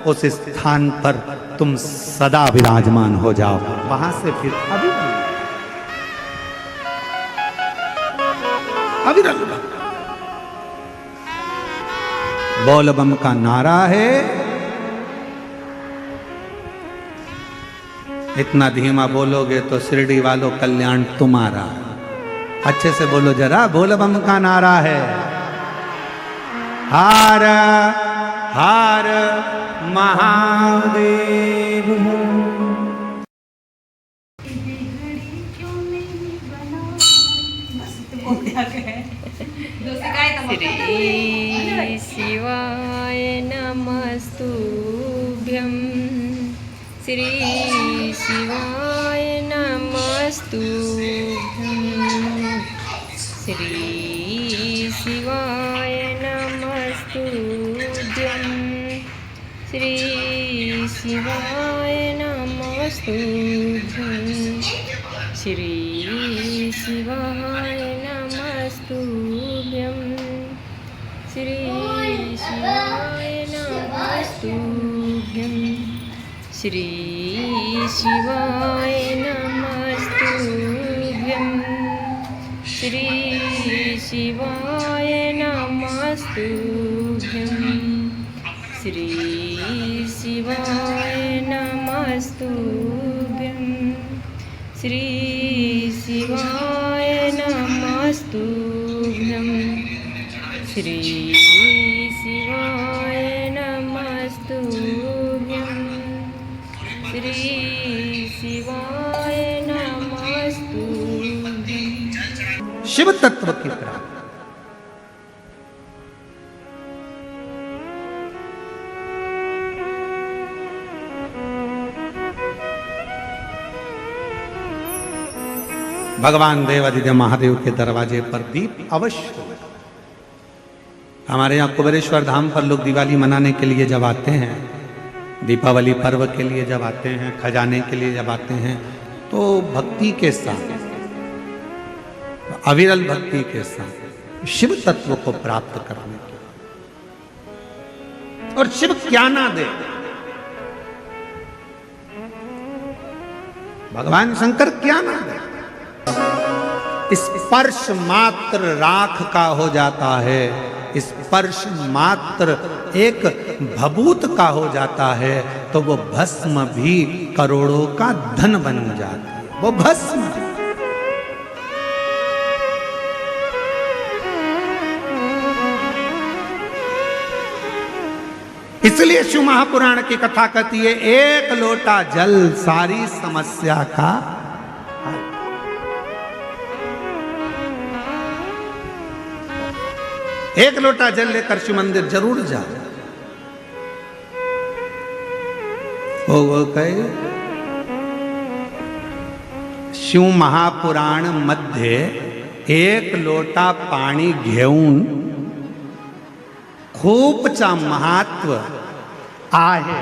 उस स्थान पर तुम सदा विराजमान हो जाओ। वहां से फिर अविरल बोल बम का नारा है। इतना धीमा बोलोगे तो शिरडी वालों कल्याण तुम्हारा। अच्छे से बोलो जरा, बोल बम का नारा है, हर हर महादेव। श्री शिवाय नमस्तुभ्यं, श्री शिवाय नमस्तुभ्यं, श्री शिवाय नमस्तुभ्यं, श्री शिवाय नमस्तुभ्यं, श्री शिवाय नमस्तुभ्यं, श्री शिवाय नमस्तुभ्यं, श्री शिवाय नमस्तुभ्यं, श्री शिवाय नमस्तुभ्यं, श्री शिवाय नमस्तुभ्यं। शिवाय नमस्तुभ्यं श्री शिवाय नमस्तुभ्यं श्री शिवाय नमस्तुभ्यं। शिव तत्व की प्राप्ति। भगवान देवादिदेव महादेव के दरवाजे पर दीप अवश्य लगा। हमारे यहाँ कुबेरेश्वर धाम पर लोग दिवाली मनाने के लिए जब आते हैं, दीपावली पर्व के लिए जब आते हैं, खजाने के लिए जब आते हैं, तो भक्ति के साथ, अविरल भक्ति के साथ शिव तत्व को प्राप्त करने के, और शिव क्या ना दे। भगवान शंकर क्या ना दे। स्पर्श मात्र राख का हो जाता है, स्पर्श मात्र एक भभूत का हो जाता है, तो वो भस्म भी करोड़ों का धन बन जाता है। वो भस्म इसलिए शिव महापुराण की कथा कहती है, एक लोटा जल सारी समस्या का। एक लोटा जल लेकर शिव मंदिर जरूर जाओ। वो कहे शिव महापुराण मध्ये एक लोटा पाणी घेऊन खूपचा महत्व आहे।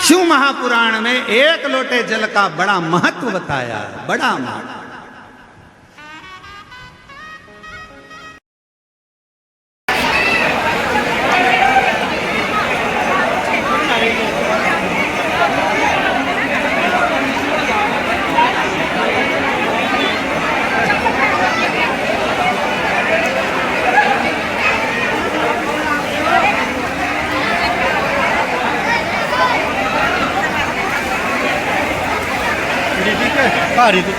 शिव महापुराण में एक लोटे जल का बड़ा महत्व बताया है, बड़ा महत्व। Hari itu